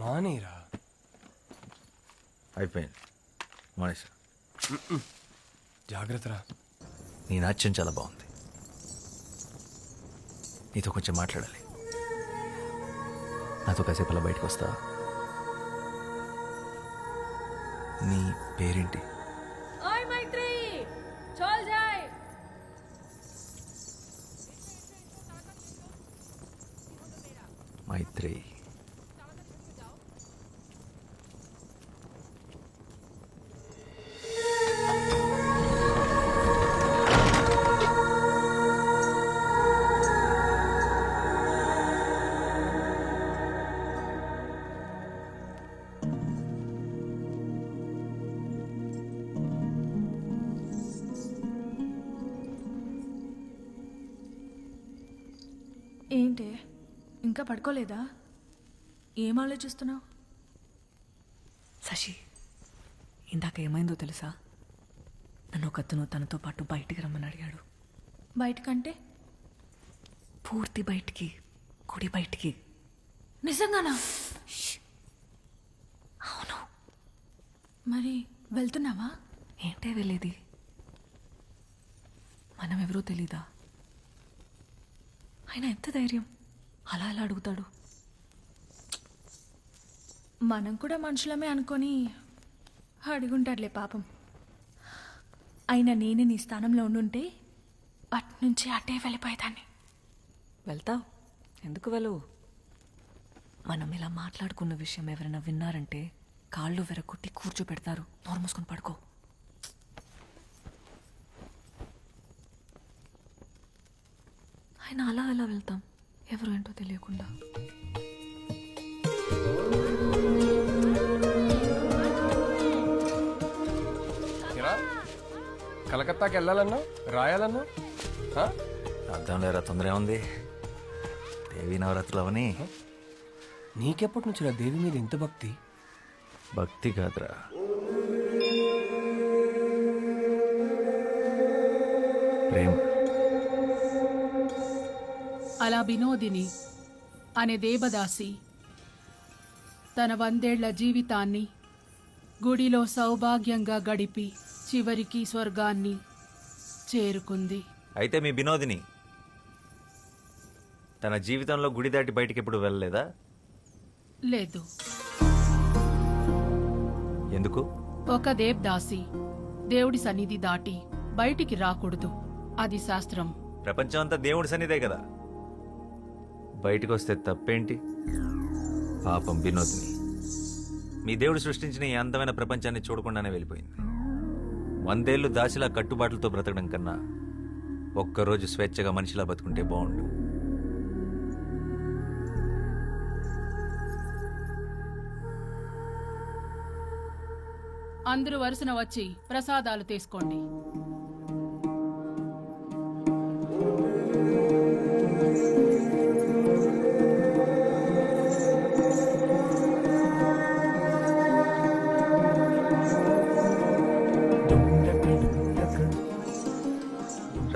మానేరా. అయిపోయింది, మానేసా. జాగ్రత్తరా. నీ నాట్యం చాలా బాగుంది, నీతో కొంచెం మాట్లాడాలి. నాతో కాసేపు అలా బయటకు వస్తా? నీ పేరేంటి? మైత్రి. ఏంటి ఇంకా పడుకోలేదా? ఏం ఆలోచిస్తున్నావు? శశి, ఇందాక ఏమైందో తెలుసా? నన్ను ఒకతను తనతో పాటు బయటికి రమ్మని అడిగాడు. బయటకంటే? పూర్తి బయటికి, గుడి బయటికి. నిజంగానా? అవును. మరి వెళ్తున్నావా? ఏంటే వెళ్ళేది? మనం ఎవరో తెలీదా? ఆయన ఎంత ధైర్యం అలా ఎలా అడుగుతాడు? మనం కూడా మనుషులమే అనుకొని అడుగుంటాడులే పాపం. అయినా నేనే నీ స్థానంలో ఉండుంటే అటు నుంచి అటే వెళ్ళిపోయేదాన్ని. వెళ్తావు? ఎందుకు వెళ్ళవు? మనం ఇలా మాట్లాడుకున్న విషయం ఎవరైనా విన్నారంటే కాళ్ళు వెరగొట్టి కూర్చోపెడతారు. నోరు మూసుకొని పడుకో. ఆయన అలా ఎలా వెళ్తాం ఎవరు ఏంటో తెలియకుండా? కలకత్తాకి వెళ్ళాలన్నా రాయాలన్నా అర్థం లేరా, తొందర ఏముంది? దేవీ నవరాత్రులు అవని. నీకెప్పటి నుంచి దేవి మీద ఇంత భక్తి? భక్తి కాదురా, ప్రేమ. అలా వినోదిని అనే దేవదాసి తన 100 ఏళ్ల జీవితాన్ని గుడిలో సౌభాగ్యంగా గడిపి చివరికి స్వర్గాన్ని చేరుకుంది. అయితే మీ వినోదిని తన జీవితంలో గుడి దాటి బయటికి ఎప్పుడు వెళ్ళలేదా? లేదు. ఎందుకు? ఒక దేవదాసి దేవుడి సన్నిధి దాటి బయటికి రాకూడదు. అది శాస్త్రం. ప్రపంచం అంతా దేవుడి సన్నిధే కదా, బయటకు వస్తే తప్పేంటి? పాపం వినోదిని మీ దేవుడు సృష్టించిన ఈ అందమైన ప్రపంచాన్ని చూడకుండానే వెళ్ళిపోయింది. 100 ఏళ్ళు దాసిలా కట్టుబాట్లతో బ్రతకడం కన్నా ఒక్కరోజు స్వేచ్ఛగా మనిషిలా బతుకుంటే బాగుండు. అందరూ వరుసన వచ్చి ప్రసాదాలు తీసుకోండి.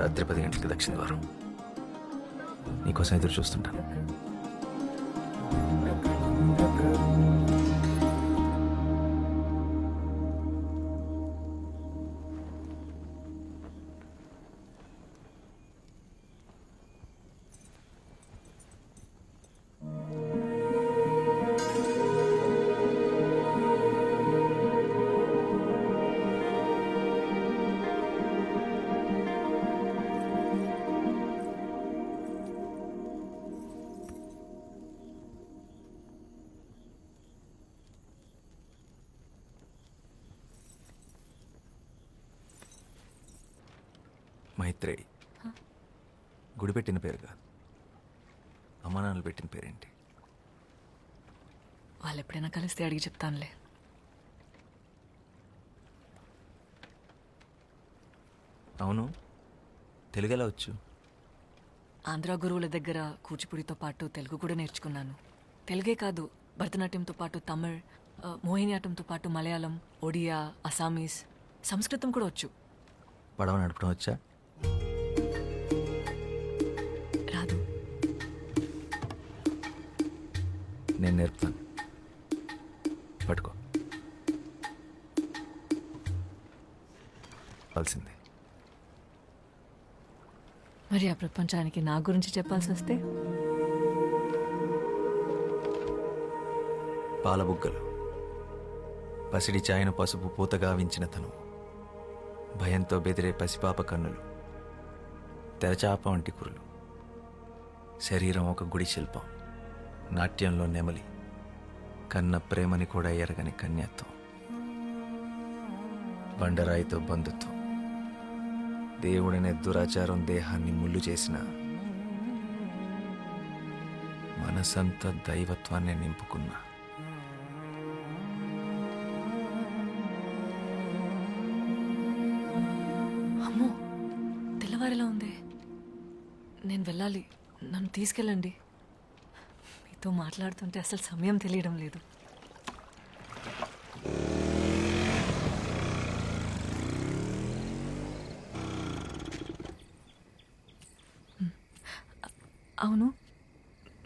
రాత్రి 10 గంటలకి దక్షిణ ద్వారం. నీకోసం ఎదురు చూస్తుంటాను. మైత్రేయి గుడి పెట్టిన పేరు కాదు, అమ్మా నాన్నలు పెట్టిన పేరేంటి? వాళ్ళు ఎప్పుడైనా కలిస్తే అడిగి చెప్తానులే. అవును, తెలుగు ఎలా వచ్చు? ఆంధ్ర గురువుల దగ్గర కూచిపూడితో పాటు తెలుగు కూడా నేర్చుకున్నాను. తెలుగే కాదు, భరతనాట్యంతో పాటు తమిళ్, మోహినియాటంతో పాటు మలయాళం, ఒడియా, అసామీస్, సంస్కృతం కూడా వచ్చు. పడవ నడపడం వచ్చా? రాదు. నేను నేర్పుతాను, పట్టుకో. కావాల్సిందే. మరి ఆ ప్రపంచానికి నా గురించి చెప్పాల్సి వస్తే? పాలబుగ్గలు, పసిడి చాయన పసుపు పూతగా వించిన తను, భయంతో బెదిరే పసిపాప కన్నులు, తెరచాప వంటి కురులు, శరీరం ఒక గుడి శిల్పం, నాట్యంలో నెమలి, కన్న ప్రేమని కూడా ఎరగని కన్యత్వం, బండరాయితో బంధుత్వం, దేవుడనే దురాచారం దేహాన్ని ముళ్ళు చేసిన, మనసంతా దైవత్వాన్ని నింపుకున్న, అమ్మో తెల్లవారిలా ఉంది, నేను వెళ్ళాలి. నన్ను తీసుకెళ్ళండి. మీతో మాట్లాడుతుంటే అసలు సమయం తెలియడం లేదు. అవును,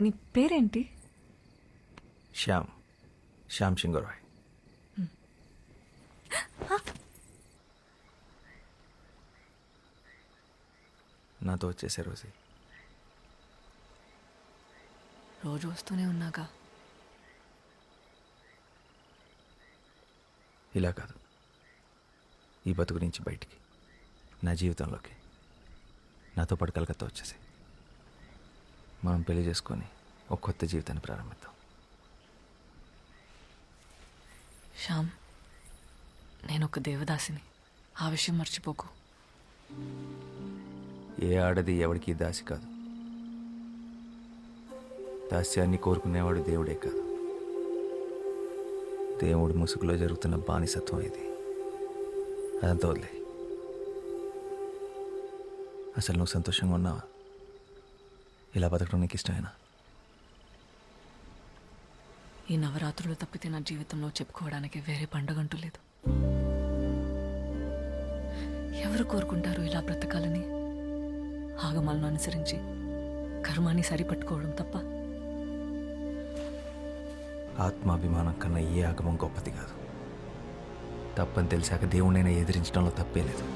నీ పేరేంటి? శ్యామ్ సింగరాయ్. నాతో వచ్చేసే రోజు రోజు వస్తూనే ఉన్నాగా. ఇలా కాదు, ఈ బతుకు నుంచి బయటికి, నా జీవితంలోకి నాతో పాటు కలకత్తా వచ్చేసి మనం పెళ్లి చేసుకొని ఒక కొత్త జీవితాన్ని ప్రారంభిద్దాం. శ్యామ్, నేను ఒక దేవదాసిని, ఆ విషయం మర్చిపోకు. ఏ ఆడది ఎవరికి దాసి కాదు. దాస్యాన్ని కోరుకునేవాడు దేవుడే కాదు, దేవుడి ముసుగులో జరుగుతున్న బానిసత్వం ఇది. అదంతా వదిలే. అసలు నువ్వు సంతోషంగా ఉన్నావా? ఇలా బతకడం నీకు ఇష్టమేనా? ఈ నవరాత్రులు తప్పితే నా జీవితంలో చెప్పుకోవడానికి వేరే పండగంటూ లేదు. ఎవరు కోరుకుంటారు ఇలా బ్రతకాలని? ఆగమాలను అనుసరించి కర్మాన్ని సరిపట్టుకోవడం తప్ప. ఆత్మాభిమానం కన్నా ఏ ఆగమం గొప్పది కాదు. తప్పని తెలిసాక దేవుణ్ణైనా ఎదిరించడంలో తప్పే లేదు.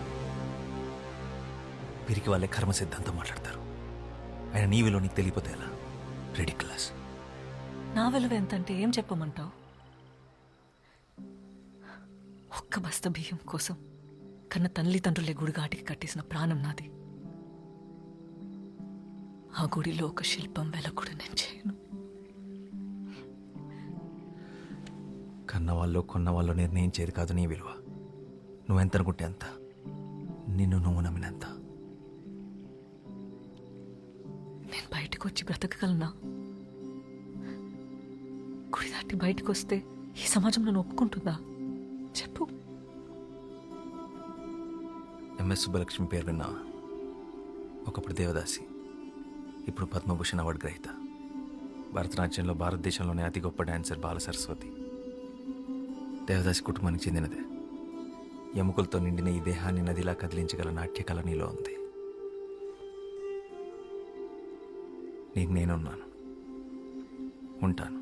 పిరికి వాళ్ళే కర్మ సిద్ధాంతం మాట్లాడతారు. ఆయన నీ విలువ నీకు తెలియపోతే ఎలా? రెడిక్యులస్. నా విలువ ఎంతంటే ఏం చెప్పమంటావు? ఒక్క బస్త బియ్యం కోసం కన్న తల్లిదండ్రులే గుడిగాటికి కట్టేసిన ప్రాణం నాది. ఆ గుడిలో ఒక శిల్పం వెలకుడు నేను చేయను. కన్నవాళ్ళు కొన్నవాళ్ళు నిర్ణయించేది కాదు నీ విలువ. నువ్వెంత అనుకుంటే అంత, నిన్ను నువ్వు నమ్మినంత. నేను బయటకు వచ్చి బ్రతకగలనా? గుడి దాటి బయటకు వస్తే ఈ సమాజం నన్ను ఒప్పుకుంటుందా? చెప్పు. ఎంఎస్ సుబ్బలక్ష్మి పేరు విన్నావా? ఒకప్పుడు దేవదాసి, ఇప్పుడు పద్మభూషణ్ అవార్డు గ్రహీత. భరతనాట్యంలో భారతదేశంలోనే అతి గొప్ప డాన్సర్ బాల సరస్వతి. దేవదాసి కుటుంబానికి చెందినదే. ఎముకలతో నిండిన ఈ దేహాన్ని నదిలా కదిలించగల నాట్యకళ నీలో ఉంది. నీకు నేనున్నాను, ఉంటాను.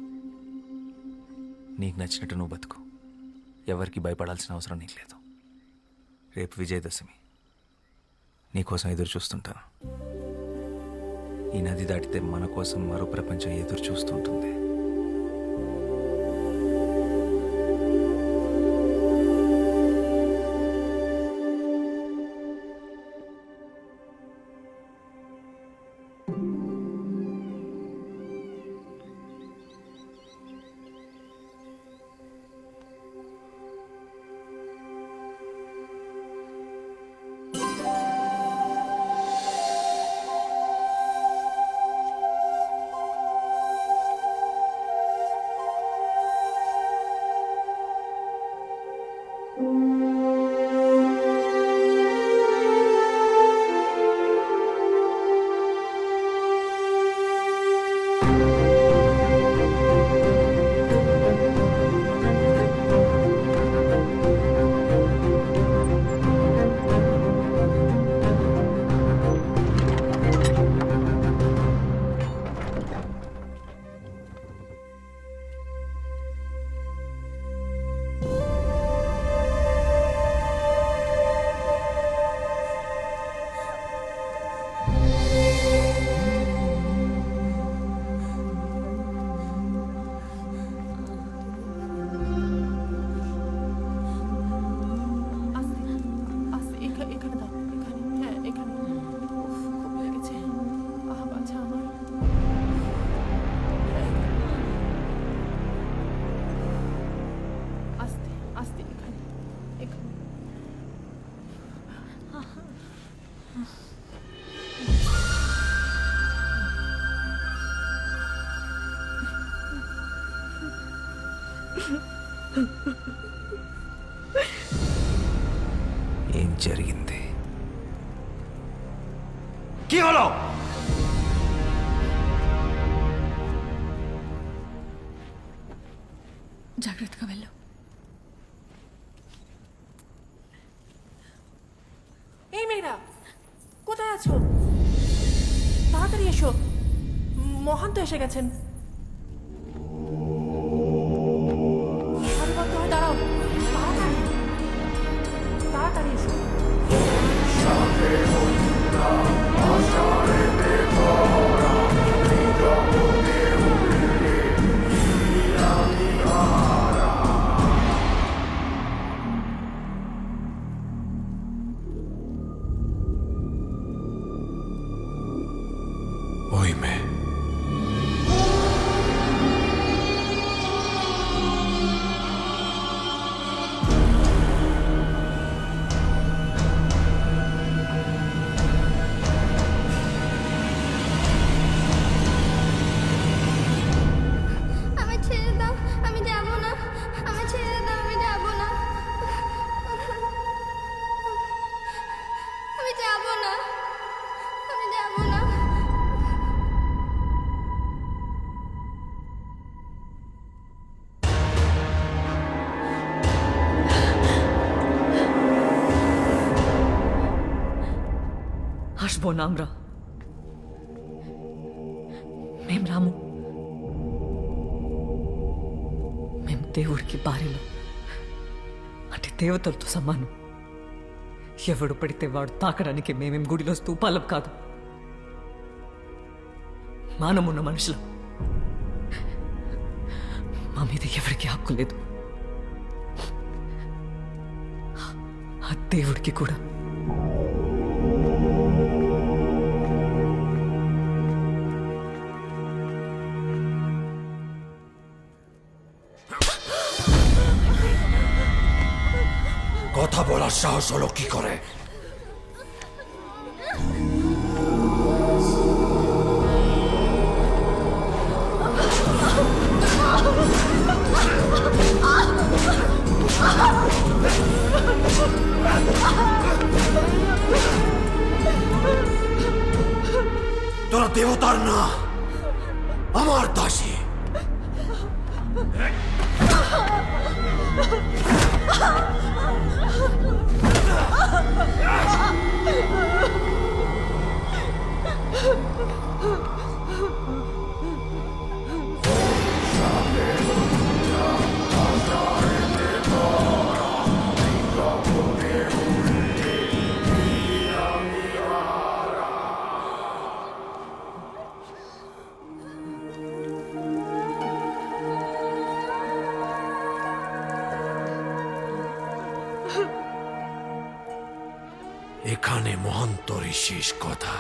నీకు నచ్చినట్టు నువ్వు బతుకు. ఎవరికి భయపడాల్సిన అవసరం నీకు లేదు. రేపు విజయదశమి, నీకోసం ఎదురు చూస్తుంటాను. ఈ నది దాటితే మన కోసం మరో ప్రపంచం ఎదురు చూస్తుంటుంది. ఏం జరిగింది? జాగ్రత్తగా వెళ్ళు. এই মেয়েরা কোথায় আছো? তাড়াতাড়ি এসো, মহান্ত এসে গেছেন। সারিবদ্ধ হয়ে দাঁড়াও, তাড়াতাড়ি তাড়াতাড়ি এসো। Oíme. আমি ছেড়ে দাও, আমি যাব না। আমি ছেড়ে দাও, আমি যাব না। আমি যাব না, আমি যাব না। আসবো না আমরা, మేం రాము. మేము దేవుడికి భార్యలు, అంటే దేవతలతో సమానం. ఎవడు పడితే వాడు తాకడానికి మేమేం గుడిలో స్తూపాలం కాదు, మానమున్న మనుషులం. మా మీద ఎవరికి హక్కు లేదు, ఆ దేవుడికి కూడా. কথা বলার সাহস হলো কি করে? তোরা দেবতার না, আমার দাসী। এখানে মহন্তরই শেষ কথা।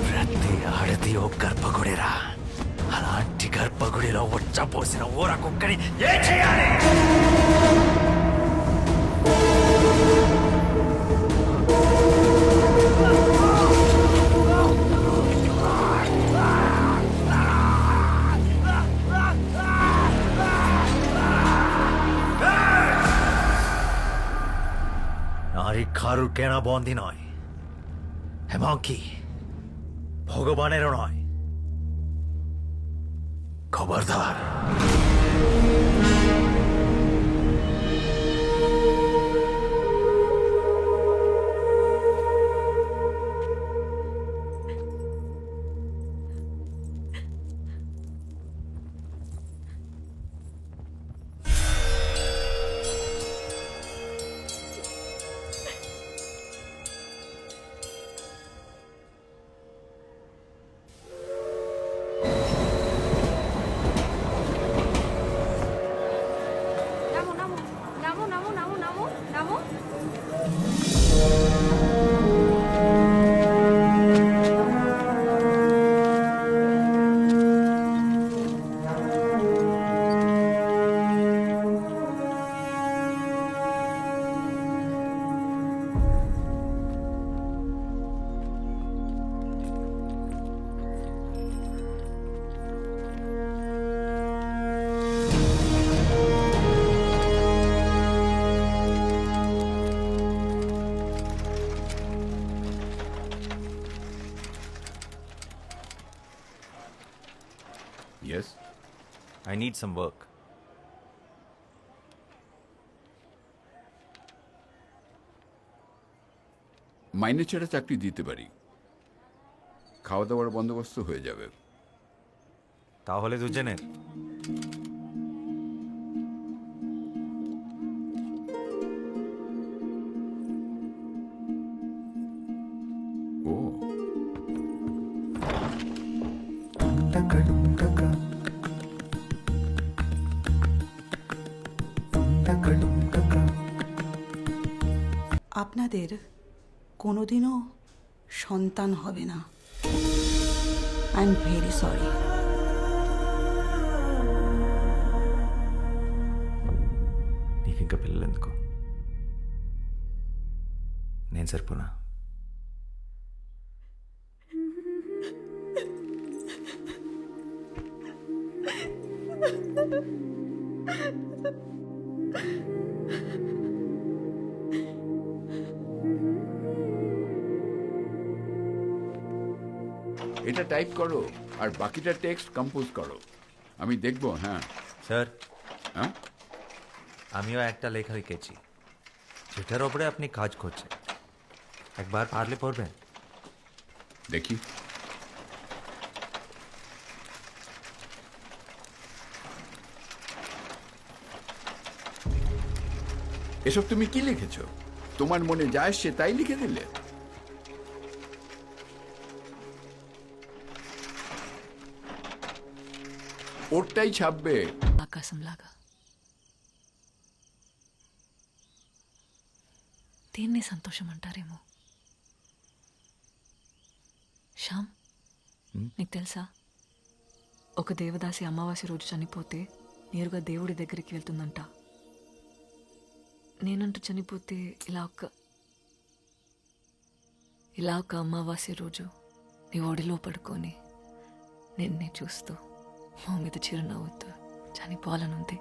ప్రతి ఆడది ఓ గర్భగుడిరా. అలాంటి గర్భగుడిలో వచ్చపోసిన ఊర కుక్కని ఏం చేయాలి? নারী খারুর কেনা বন্দি নয়, এমনকি ভগবানেরও নয়। খবরদার। নামো নামো নামো নামো নামো। Yes? I need some work. মাইনে ছেড়ে চাকরি দিতে পারি, খাওয়া দাওয়ার বন্দোবস্ত হয়ে যাবে। তাহলে দুজনের ও আপনাদের কোনোদিনও সন্তান হবে না। I am very sorry. నీకు ఇంకా పిల్లలు ఎందుకు? నేను సరిపోనా? এটা টাইপ করো আর বাকিটা টেক্সট কম্পোজ করো, আমি দেখবো। হ্যাঁ স্যার, হ্যাঁ আমিও একটা লেখা লিখেছি যেটার ওপরে আপনি কাজ করছেন। একবার পারলে পড়বেন? দেখি। এসব তুমি কি লিখেছো? তোমার মনে যা আসছে তাই লিখে দিলে? ওরটাই ছাপবে। ఆకాశంలాగా దీన్ని సంతోషం అంటారేమో. శ్యామ్, నీకు తెలుసా, ఒక దేవదాసి అమావాస్య రోజు చనిపోతే నేరుగా దేవుడి దగ్గరికి వెళ్తుందంట. నేనంటూ చనిపోతే ఇలా ఒక అమావాస్య రోజు నీ ఒడిలో పడుకొని నిన్నే చూస్తూ మా మీద చిరునవ్వుతూ చనిపోవాలనుంది.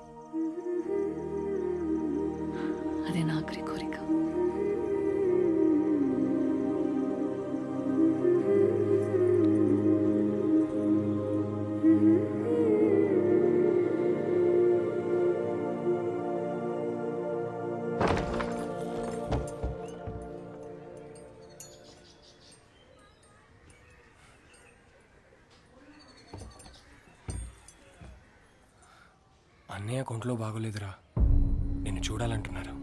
అదే నా ఆఖరి కోరిక. అన్నయ్య కొంట్లో బాగోలేదురా, నిన్ను చూడాలంటున్నారు.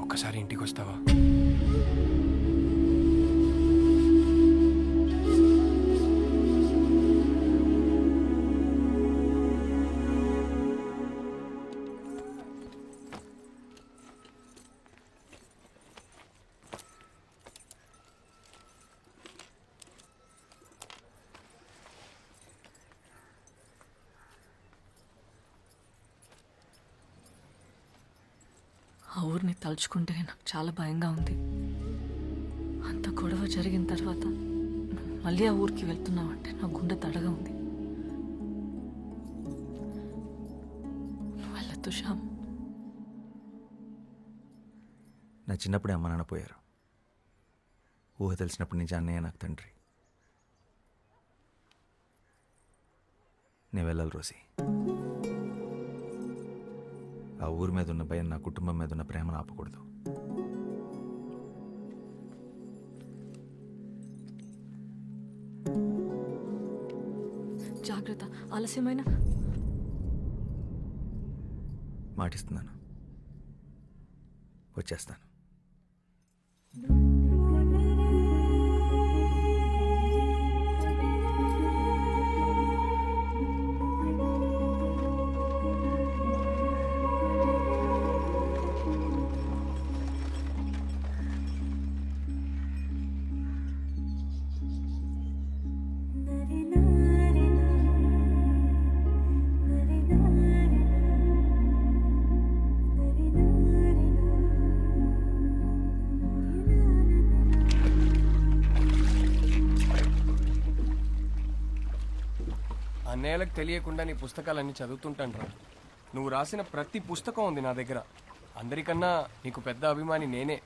ఒక్కసారి ఇంటికి వస్తావా? కానీ తలుచుకుంటే నాకు చాలా భయంగా ఉంది. అంత గొడవ జరిగిన తర్వాత నువ్వు మళ్ళీ ఆ ఊరికి వెళ్తున్నావంటే నా గుండె దడగా ఉంది. నువ్వు వెళ్ళొద్దు శ్యామ్. నా చిన్నప్పుడే అమ్మ నాన్న పోయారు. ఊహ తెలిసినప్పటి నుంచి అన్నయ్య నాకు తండ్రి. నేను వెళ్ళాలి రోసి. ఆ ఊరి మీద ఉన్న భయం నా కుటుంబం మీద ఉన్న ప్రేమను ఆపకూడదు. జాగ్రత్త, ఆలస్యమైన. మాటిస్తున్నాను, వచ్చేస్తాను. అన్నయ్యలకు తెలియకుండా నీ పుస్తకాలన్నీ చదువుతుంటాను రా. నువ్వు రాసిన ప్రతి పుస్తకం ఉంది నా దగ్గర. అందరికన్నా నీకు పెద్ద అభిమాని నేనే.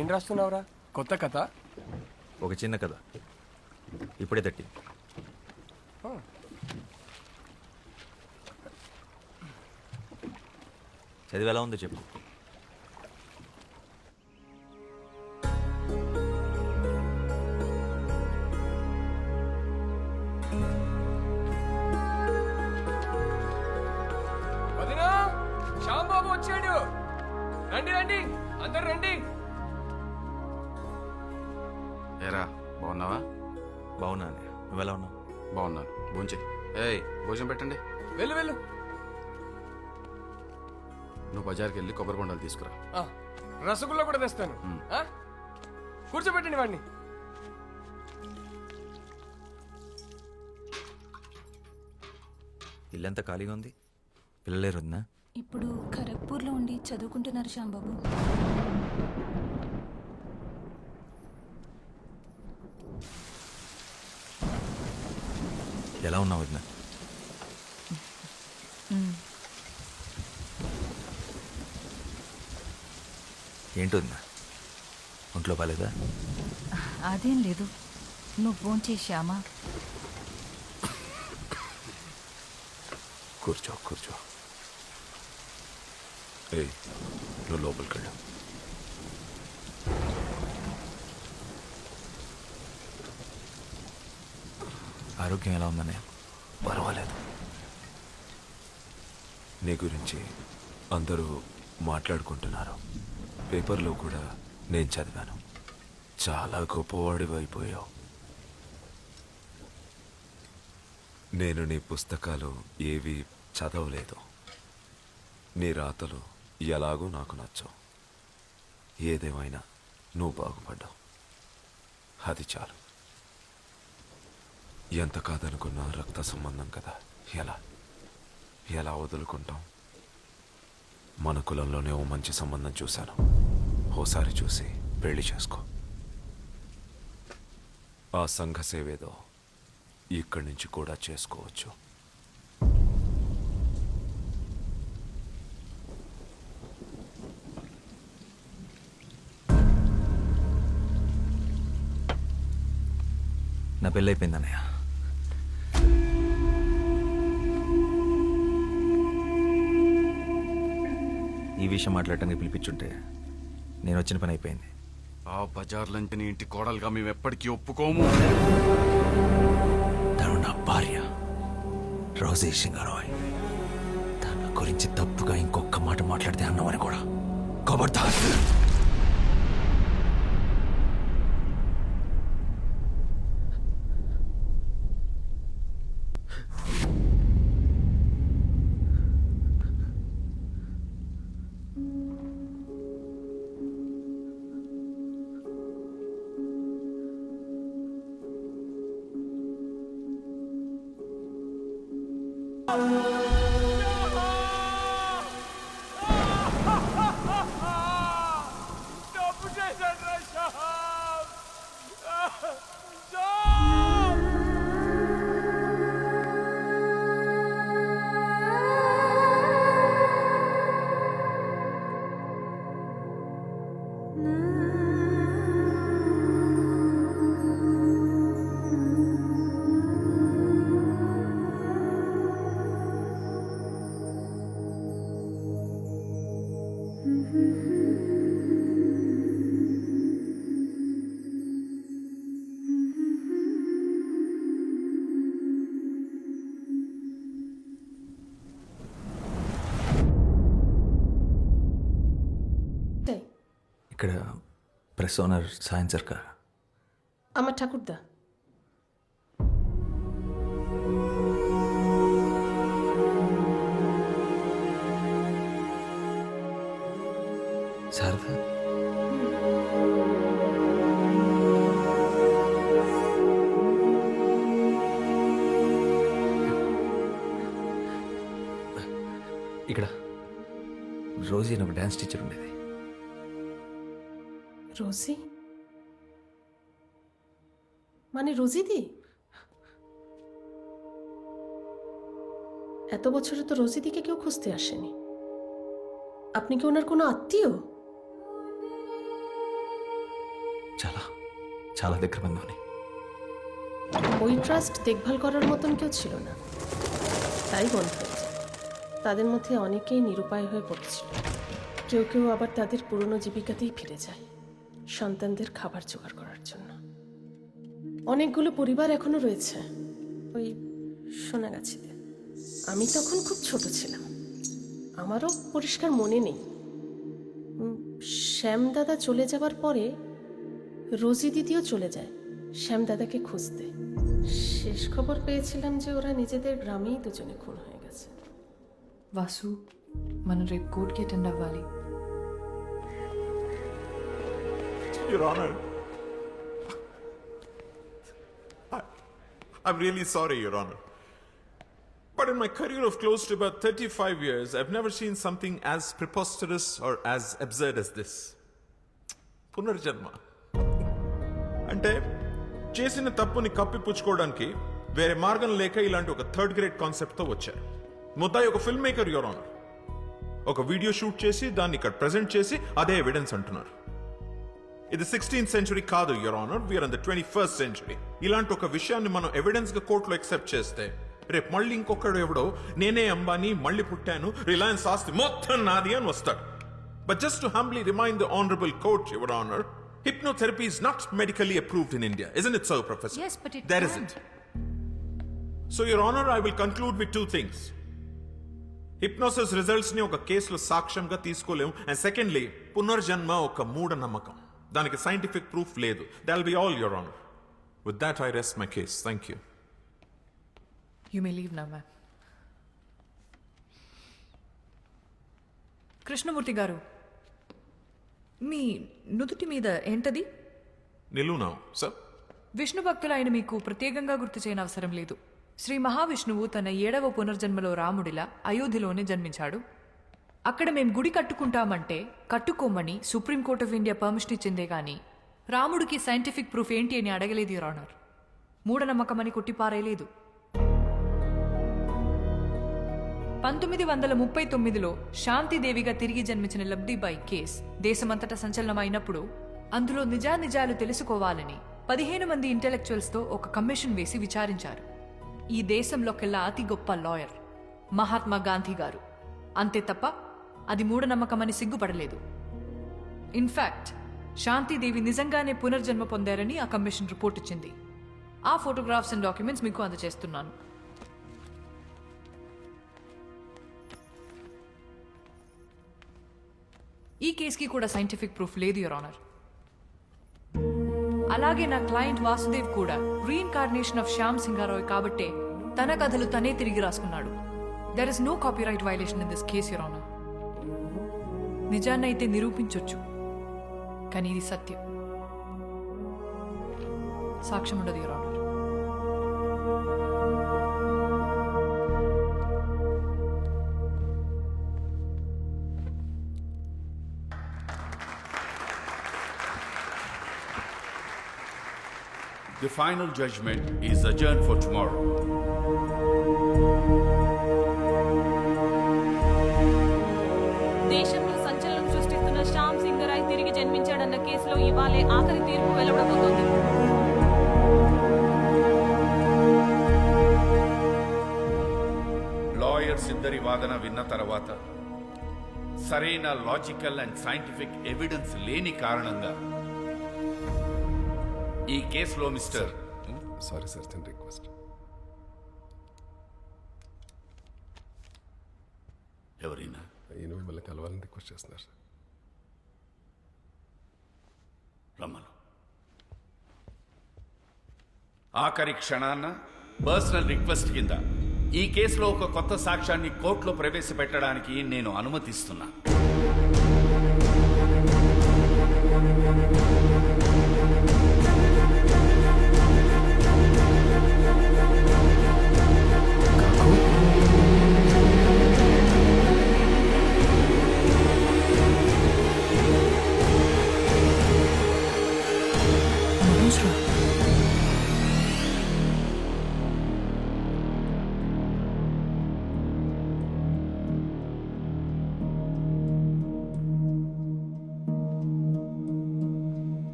ఏం రాస్తున్నావురా? కొత్త కథ? ఒక చిన్న కథ ఇప్పుడే తట్టి. చదివి ఎలా ఉందో చెప్పు. వదినా, శ్యాంబాబు వచ్చాడు. రండి రండి, అందరు రండి. ఏరా బాగున్నావా? బాగున్నా అన్నయ్య, నువ్వు ఎలా ఉన్నావు? బాగున్నాను. భోంచే. ఏయ్ భోజనం పెట్టండి. వెళ్ళు వెళ్ళు. నువ్వు బజార్కి వెళ్ళి కొబ్బరి బొండాలు తీసుకురా. రసగుల్లా కూడా తెస్తాను. కూర్చోబెట్టండి వాడిని. ఇల్లంతా ఖాళీగా ఉంది, పిల్లలేరు వదినా? ఇప్పుడు ఖరగ్పూర్లో ఉండి చదువుకుంటున్నారు శ్యాంబాబు. ఎలా ఉన్నావు వదినా? ఏంటి వదినా, ఒంట్లో బాలేదా? అదేం లేదు, నువ్వు భోంచేశామా? కూర్చో కూర్చో. ఏయ్ నువ్వు లోపలికి వెళ్ళు. ఆరోగ్యం ఎలా ఉందన్నయ్య? పర్వాలేదు. నీ గురించి అందరూ మాట్లాడుకుంటున్నారు. పేపర్లో కూడా నేను చదివాను. చాలా గొప్పవాడివైపోయావు. నేను నీ పుస్తకాలు ఏవి చదవలేదు. నీ రాతలు ఎలాగో నాకు నచ్చవు. ఏదేమైనా నువ్వు బాగుపడ్డావు, అది చాలు. ఎంత కాదనుకున్నా రక్త సంబంధం కదా, ఎలా వదులుకుంటాం? మన కులంలోనే ఓ మంచి సంబంధం చూశాను. ఓసారి చూసి పెళ్లి చేసుకో. ఆ సంఘ సేవేదో ఇక్కడి నుంచి కూడా చేసుకోవచ్చు. నా పెళ్ళైపోయింది అన్నయ్య. ఈ విషయం మాట్లాడటానికి పిలిపించుంటే నేను వచ్చిన పని అయిపోయింది. ఆ బజార్లంటే నీ ఇంటి కోడలుగా మేము ఎప్పటికీ ఒప్పుకోము. తను నా భార్య రోజీ సింగరాయ్. తన గురించి తప్పుగా ఇంకొక మాట మాట్లాడితే అన్నవని కూడా ఖబర్దార్. ఇక్కడ ప్రెస్ ఓనర్ సాయం సర్కార్. আমার ঠাকুরদা, శారదా, ఇక్కడ రోజీ అని ఒక డ్యాన్స్ టీచర్ ఉండేది. রোজি মানে রোজিদি? এত বছরে তো রোজিদিকে কেউ খুঁজতে আসেনি। আপনি কি ওনার কোনো আত্মীয়? చాలా చాలా దగ్గర బంధువుని. ওই ট্রাস্ট দেখভাল করার মতন কেউ ছিল না, তাই বন্ধ হয়েছে। তাদের মধ্যে অনেকেই নিরুপায় হয়ে পড়েছিল, কেউ কেউ আবার তাদের পুরনো জীবিকাতেই ফিরে যায় সন্তানদের খাবার জোগাড় করার জন্য। অনেকগুলো পরিবার এখনো রয়েছে ওই সোনাগাছিতে। আমি তখন খুব ছোট ছিলাম, আমারও পরিষ্কার মনে নেই। শ্যামদাদা চলে যাবার পরে রোজি দিদিও চলে যায় শ্যামদাদাকে খুঁজতে। শেষ খবর পেয়েছিলাম যে ওরা নিজেদের গ্রামেই দুজনে খুন হয়ে গেছে। వాసు, మనం రేపు కోర్టుకి అటెండ్ అవ్వాలి. Your Honor, I'm really sorry, Your Honor. But in my career of close to about 35 years, I've never seen something as preposterous or as absurd as this. పునర్జన్మ అంటే చేసిన తప్పుని కప్పిపుచ్చుకోవడానికి వేరే మార్గం లేక ఇలాంటి ఒక థర్డ్ గ్రేడ్ కాన్సెప్ట్తో వచ్చారు. ముద్దాయి ఒక ఫిల్మ్ మేకర్, యువర్ ఆనర్. ఒక వీడియో షూట్ చేసి దాన్ని ఇక్కడ ప్రెజెంట్ చేసి అదే ఎవిడెన్స్ అంటున్నారు. ఇది 16th century కాదు, your honour. We're in the 21st century. ఇలాంటి ఒక విషయాన్ని మనం ఎవిడెన్స్ గా కోర్టులో ఎక్సెప్ట్ చేస్తే రేపు మళ్ళీ ఇంకొకడు ఎవడో నేనే అంబానీ, మళ్ళీ పుట్టాను, రిలయన్స్ ఆస్తి మొత్తం నాది అని వస్తాడు. But just to humbly remind the honourable court, your honour, hypnotherapy is not medically approved in India. Isn't it so, Professor? Yes, but it There can. isn't. So, Your Honor, I will conclude with two things. Hypnosis results ni oka కేసులో సాక్ష్యంగా తీసుకోలేము. And secondly, పునర్జన్మ ఒక మూఢ నమ్మకం. దానికి scientific proof లేదు. That'll be all, Your Honor. With that, I rest my case. Thank you. You may leave now, ma'am. Krishnamurthy గారు, మీ నుదుటి మీద ఏంటది? నిలువునా, sir? విష్ణు భక్తులైన మీకు ప్రత్యేకంగా గుర్తు చేయని అవసరం లేదు. శ్రీ మహావిష్ణువు తన 7వ పునర్జన్మలో రాముడిలా అయోధ్యలోనే జన్మించాడు. అక్కడ మేం గుడి కట్టుకుంటామంటే కట్టుకోమని సుప్రీంకోర్ట్ ఆఫ్ ఇండియా పర్మిషన్ ఇచ్చిందే గాని రాముడికి సైంటిఫిక్ ప్రూఫ్ ఏంటి అని అడగలేదు, యువర్ ఆనర్. మూఢనమ్మకమని కొట్టిపారేయలేదు. 1939లో శాంతిదేవిగా తిరిగి జన్మించిన లబ్ధిబాయి కేస్ దేశమంతటా సంచలనమైనప్పుడు అందులో నిజానిజాలు తెలుసుకోవాలని 15 మంది ఇంటెలెక్చువల్స్తో ఒక కమిషన్ వేసి విచారించారు. ఈ దేశంలోకెల్లా అతి గొప్ప లాయర్ మహాత్మా గాంధీ గారు. అంతే తప్ప అది మూఢనమ్మకమని సిగ్గుపడలేదు. ఇన్ఫాక్ట్ శాంతిదేవి నిజంగానే పునర్జన్మ పొందారని ఆ కమిషన్ రిపోర్ట్ ఇచ్చింది. ఆ ఫోటోగ్రాఫ్స్ అండ్ డాక్యుమెంట్స్ మీకు అందజేస్తున్నాను. ఈ కేసుకి కూడా సైంటిఫిక్ ప్రూఫ్ లేదు, యువర్ ఆనర్. అలాగే నా క్లయింట్ వాసుదేవ్ కూడా రీఇన్కార్నేషన్ ఆఫ్ శ్యామ్ సింగారాయ్ కాబట్టే తన కథలు తనే తిరిగి రాసుకున్నాడు. There is no copyright violation in this case, your honour. నిజాన్నైతే నిరూపించొచ్చు, కానీ ఇది సత్యం. సాక్ష్యం ఉండదు, your honour. The final judgment is adjourned for tomorrow. దేశంలో సంచలనం సృష్టిస్తున్న శ్యామ్ సింగరాయ్ తిరిగి జన్మించాడన్న కేసులో ఇవాళే ఆఖరి తీర్పు వెలువడబోతోంది. లాయర్స్ ఇద్దరి వాదన విన్న తర్వాత సరైన లాజికల్ అండ్ సైంటిఫిక్ ఎవిడెన్స్ లేని కారణంగా ఈ కేసులో మిస్టర్ సారీ సార్, చిన్న రిక్వెస్ట్. ఎవరైనా ఈయన మిమ్మల్ని కలవాలని రిక్వెస్ట్ చేస్తున్నారు సార్. రమ్మను. ఆఖరి క్షణాన్న పర్సనల్ రిక్వెస్ట్ కింద ఈ కేసులో ఒక కొత్త సాక్ష్యాన్ని కోర్టులో ప్రవేశపెట్టడానికి నేను అనుమతిస్తున్నా.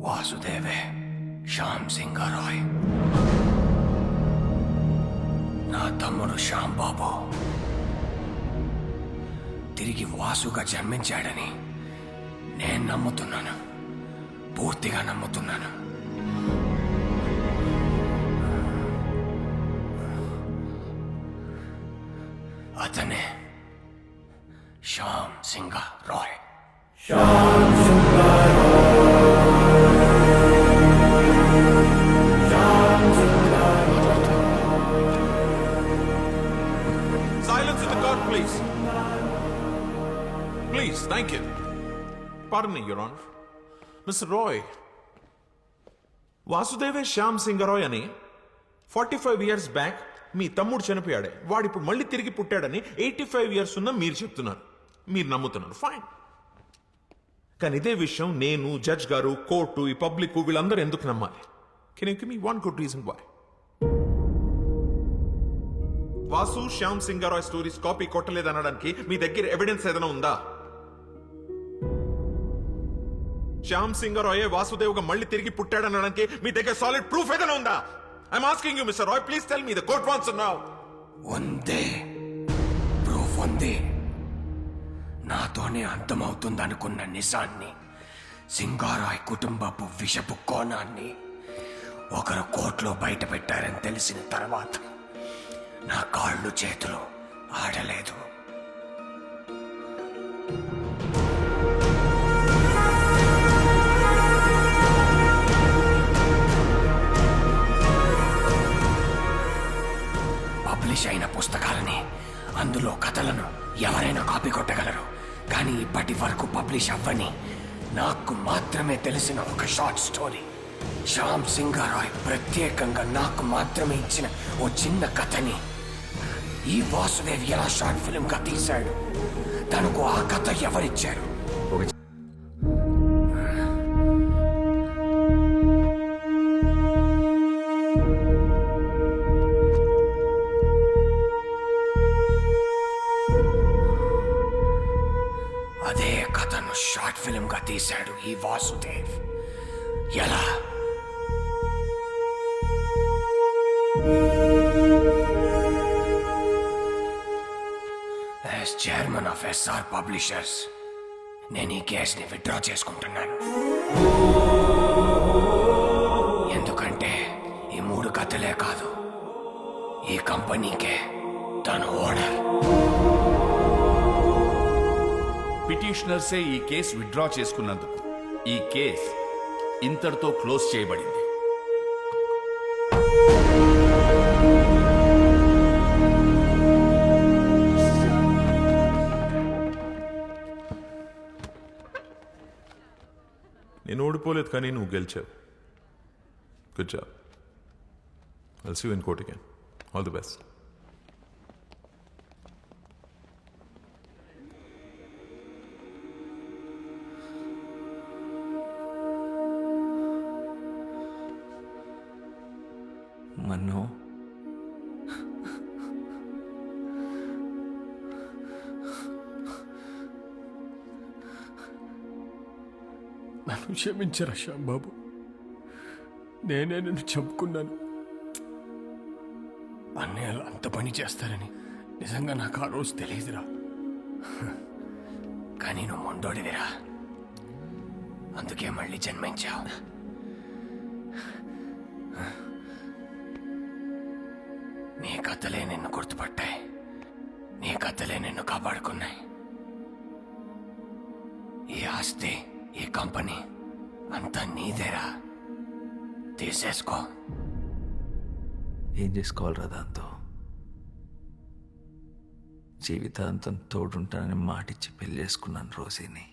వాసుదేవే శ్యామ్ సింగరాయ్, నా తమ్ముడు శ్యామ్ బాబు తిరిగి వాసుగా జన్మించాడని నేను నమ్ముతున్నాను, పూర్తిగా నమ్ముతున్నాను. అతనే Shyam Singha Roy. Silence in the court, please. Please, thank you. Pardon me, Your Honor. Mr. Roy, వాసుదేవే Shyam Singha Roy అని 45 years బ్యాక్ మీ తమ్ముడు చనిపోయాడే, వాడు ఇప్పుడు మళ్ళీ తిరిగి పుట్టాడని 85 years ఉన్న మీరు చెప్తున్నారు, మీరు నమ్ముతున్నారు. ఫైన్. కానీ ఇదే విషయం నేను, జడ్జ్ గారు, కోర్టు, ఈ పబ్లిక్ వీళ్ళందరూ ఎందుకు నమ్మాలి? Can you give me one good reason why? Vasu Shyam Singha Roy stories copy కొట్టలేదనడానికి మీ దగ్గర ఎవిడెన్స్ ఏదైనా ఉందా? శ్యామ్ సింగరాయ్ వాసుదేవ్గా మళ్ళీ తిరిగి పుట్టాడనడానికి మీ దగ్గర సాలిడ్ ప్రూఫ్ ఏదైనా ఉందా? I'm asking you mister Roy, please tell me. The court wants to know. ఉందే, ప్రూఫ్ ఉంది. నాతోనే అంతమవుతుందనుకున్న నిజాన్ని, సింగారాయ్ కుటుంబపు విషపు కోణాన్ని ఒకరు కోర్టులో బయట పెట్టారని తెలిసిన తర్వాత నా కాళ్ళు చేతులు ఆడలేదు. పబ్లిష్ అయిన పుస్తకాలని, అందులో కథలను ఎవరైనా కాపీ కొట్టగలరు. కానీ ఇప్పటి వరకు పబ్లిష్ అవ్వని, నాకు మాత్రమే తెలిసిన ఒక షార్ట్ స్టోరీ, శ్యామ్ సింగరాయ్ ప్రత్యేకంగా నాకు మాత్రమే ఇచ్చిన ఓ చిన్న కథని ఈ వాసుదేవ్ ఎలా షార్ట్ ఫిల్మ్ గా తీశాడు. తనకు ఆ కథ ఎవరిచ్చారు? అదే కథను షార్ట్ ఫిల్మ్ గా తీశాడు ఈ వాసుదేవ్. ఎలా? As chairman of SR publishers నేను ఈ కేసుని విత్డ్రా చేసుకుంటున్నాను. ఎందుకంటే ఈ 3 కథలే కాదు, ఈ కంపెనీకే తను ఓనర్. పిటిషనర్సే ఈ కేసు విత్డ్రా చేసుకున్నందుకు ఈ కేసు ఇంతటితో క్లోజ్ చేయబడింది. నేను ఓడిపోలేదు, కానీ నువ్వు గెలిచావు. Good job. I'll see you in court again. All the best. నన్ను క్షమించరా శ్యాంబాబు. నేనే నిన్ను చంపుకున్నాను. అన్నయ్యలు అంత పని చేస్తారని నిజంగా నాకు ఆ రోజు తెలియదురా. కానీ నువ్వు మొండోడివిరా, అందుకే మళ్ళీ జన్మించావు. నీ కథలే నిన్ను గుర్తుపట్టాయి, నీ కథలే నిన్ను కాపాడుకున్నాయి. ఈ ఆస్తి, ఈ కంపెనీ అంతా నీదేరా, తీసేసుకో. ఏం చేసుకోవాలిరా దాంతో? జీవితాంతం తోడుంటానని మాటిచ్చి పెళ్లి చేసుకున్నాను రోజీని.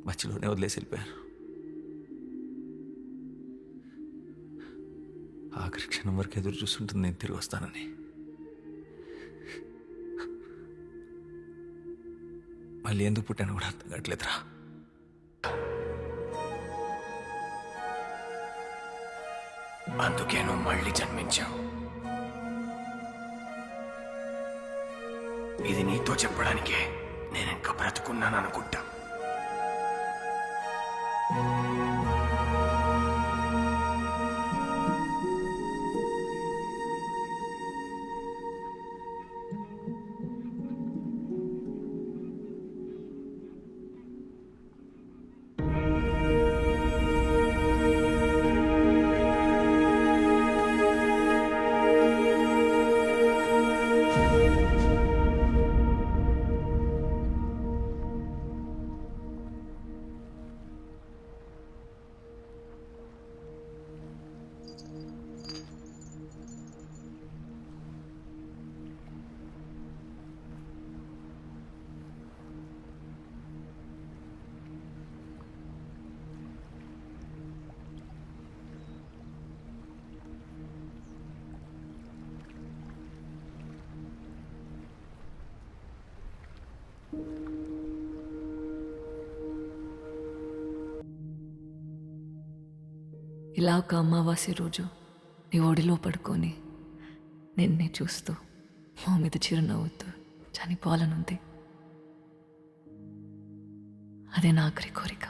మధ్యలోనే వదిలేసి వెళ్ళిపోయారు. ఆఖరి క్షణం వరకు ఎదురు చూస్తుంటుంది నేను తిరిగి వస్తానని. మళ్ళీ ఎందుకు పుట్టాను కూడా అర్థం కావట్లేదురా. అందుకే నువ్వు మళ్ళీ జన్మించావు. ఇది నీతో చెప్పడానికే నేను ఇంకా బ్రతుకున్నాను అనుకుంటా. ఇలా ఒక అమావాస్య రోజు నీ ఒడిలో పడుకొని నిన్నే చూస్తూ మా మీద చిరునవ్వుతూ చనిపోవాలనుంది. అదే నా ఆఖరి కోరిక.